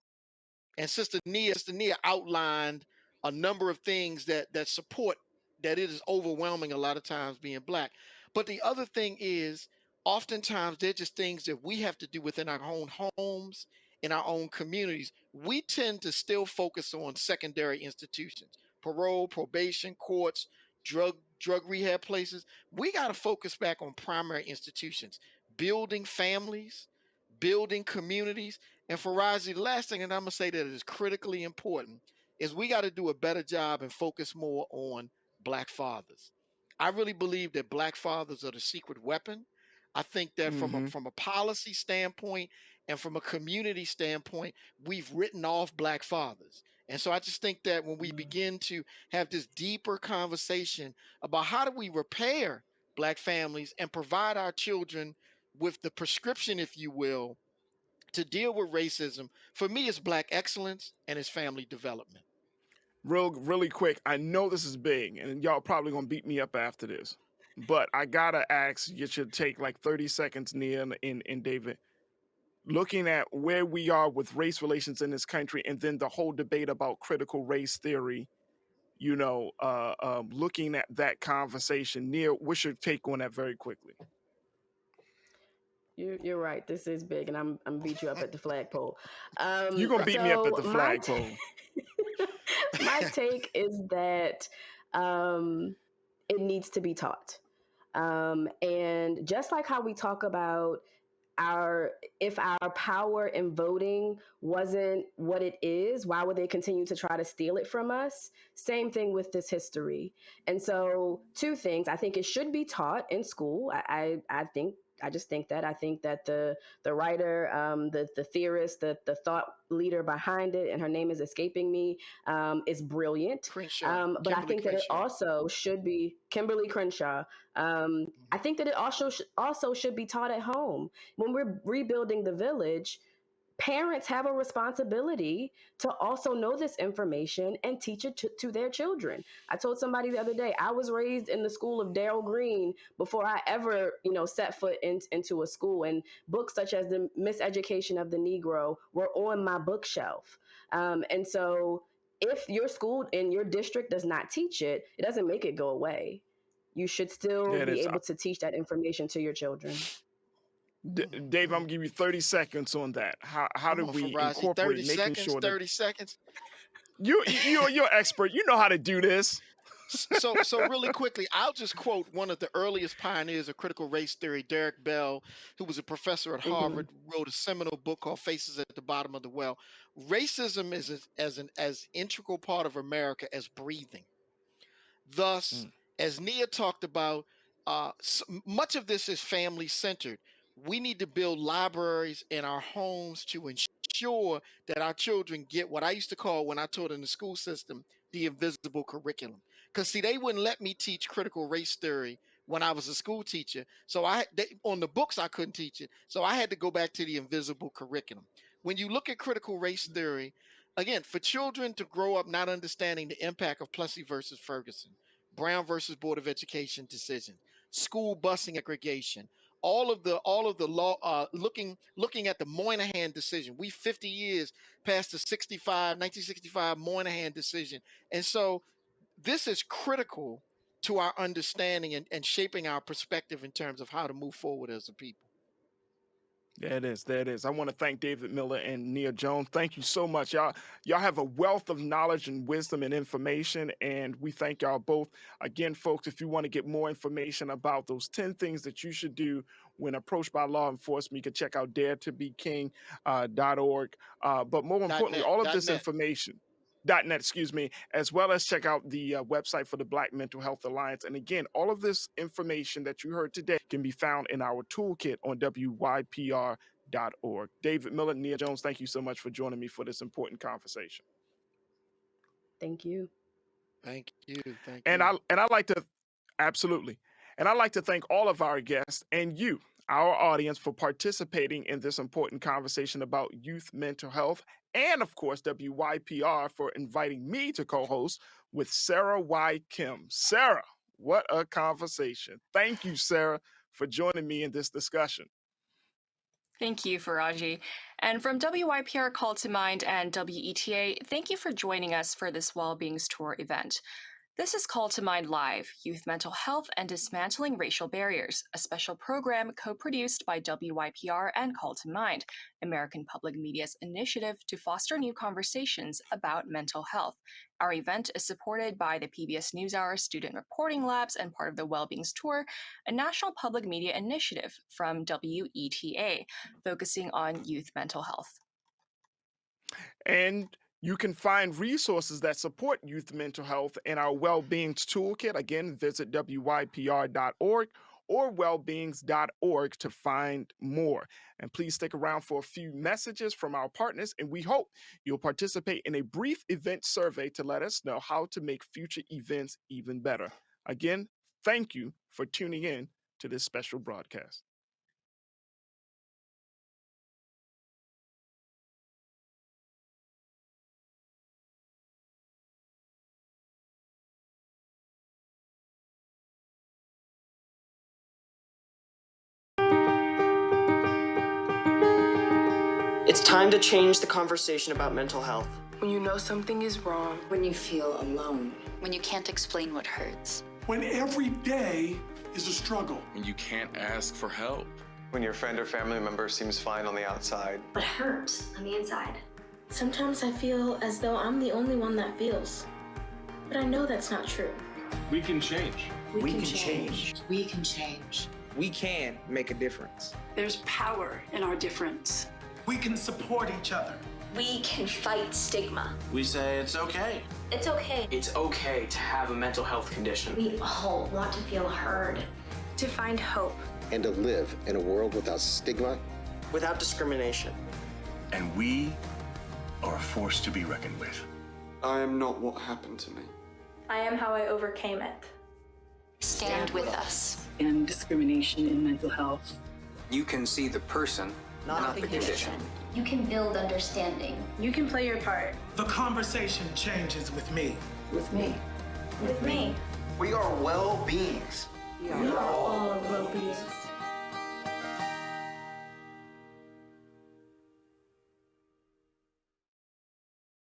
And Sister Nia outlined a number of things that support that it is overwhelming a lot of times being Black. But the other thing is, oftentimes they're just things that we have to do within our own homes, in our own communities. We tend to still focus on secondary institutions, parole, probation, courts, drug rehab places. We got to focus back on primary institutions, building families, building communities. And Farajii, the last thing that I'm gonna say that is critically important is we got to do a better job and focus more on Black fathers. I really believe that Black fathers are the secret weapon. I think that from a policy standpoint and from a community standpoint, we've written off Black fathers. And so I just think that when we begin to have this deeper conversation about how do we repair Black families and provide our children with the prescription, if you will, to deal with racism, for me, it's Black excellence and it's family development. Really quick, I know this is big, and y'all probably gonna beat me up after this, but I gotta ask, you should take like 30 seconds, Nia and David, looking at where we are with race relations in this country, and then the whole debate about critical race theory. Looking at that conversation, Nia, what's your take on that very quickly? You're right. This is big, and I'm beat you up at the flagpole. You're gonna beat me up at the flagpole. My take is that it needs to be taught. And just like how we talk about if our power in voting wasn't what it is, why would they continue to try to steal it from us? Same thing with this history. And so, two things. I think it should be taught in school. I just think that. I think that the writer, the theorist, the thought leader behind it, and her name is escaping me, is brilliant. But I think that it also should be Kimberly Crenshaw. I think that it also should be taught at home. When we're rebuilding the village, parents have a responsibility to also know this information and teach it to their children. I told somebody the other day, I was raised in the school of Daryl Green before I ever, set foot into a school. And books such as The Miseducation of the Negro were on my bookshelf. And so if your school in your district does not teach it, it doesn't make it go away. You should still be able to teach that information to your children. Dave, I'm gonna give you 30 seconds on that. How do we incorporate making sure that 30 seconds? You're expert. You know how to do this. So really quickly, I'll just quote one of the earliest pioneers of critical race theory, Derek Bell, who was a professor at Harvard, wrote a seminal book called Faces at the Bottom of the Well. Racism is as integral part of America as breathing. Thus, as Nia talked about, much of this is family centered. We need to build libraries in our homes to ensure that our children get what I used to call, when I taught in the school system, the invisible curriculum. Because see, they wouldn't let me teach critical race theory when I was a school teacher. So on the books I couldn't teach it. So I had to go back to the invisible curriculum. When you look at critical race theory, again, for children to grow up not understanding the impact of Plessy versus Ferguson, Brown versus Board of Education decision, school busing segregation, all of the law, looking at the Moynihan decision. We 50 years past the 1965 Moynihan decision. And so this is critical to our understanding and shaping our perspective in terms of how to move forward as a people. There it is. I want to thank David Miller and Nia Jones. Thank you so much. Y'all have a wealth of knowledge and wisdom and information, and we thank y'all both. Again, folks, if you want to get more information about those 10 things that you should do when approached by law enforcement, you can check out daretobeking.org. But more importantly, all of this information. excuse me, as well as check out the website for the Black Mental Health Alliance. And again, all of this information that you heard today can be found in our toolkit on WYPR.org. David Miller, Nia Jones, thank you so much for joining me for this important conversation. Thank you. Thank you. Thank And you. I like to absolutely. And I'd like to thank all of our guests and you, our audience, for participating in this important conversation about youth mental health. And of course, WYPR for inviting me to co-host with Sarah Y. Kim. Sarah, what a conversation. Thank you, Sarah, for joining me in this discussion. Thank you, Farajii. And from WYPR Call to Mind and WETA, thank you for joining us for this Wellbeings Tour event. This is Call to Mind Live, Youth Mental Health and Dismantling Racial Barriers, a special program co-produced by WYPR and Call to Mind, American Public Media's initiative to foster new conversations about mental health. Our event is supported by the PBS NewsHour Student Reporting Labs and part of the Wellbeings Tour, a national public media initiative from WETA, focusing on youth mental health. And you can find resources that support youth mental health in our Wellbeings Toolkit. Again, visit WYPR.org or wellbeings.org to find more. And please stick around for a few messages from our partners, and we hope you'll participate in a brief event survey to let us know how to make future events even better. Again, thank you for tuning in to this special broadcast. It's time to change the conversation about mental health. When you know something is wrong. When you feel alone. When you can't explain what hurts. When every day is a struggle. When you can't ask for help. When your friend or family member seems fine on the outside. But hurts on the inside. Sometimes I feel as though I'm the only one that feels. But I know that's not true. We can change. We can change. We can change. We can make a difference. There's power in our difference. We can support each other. We can fight stigma. We say it's okay. It's okay. It's okay to have a mental health condition. We all want to feel heard. To find hope. And to live in a world without stigma. Without discrimination. And we are a force to be reckoned with. I am not what happened to me. I am how I overcame it. Stand with us. And discrimination in mental health. You can see the person, not the condition. You can build understanding. You can play your part. The conversation changes with me. With me. With me. We are well beings. We are all well beings.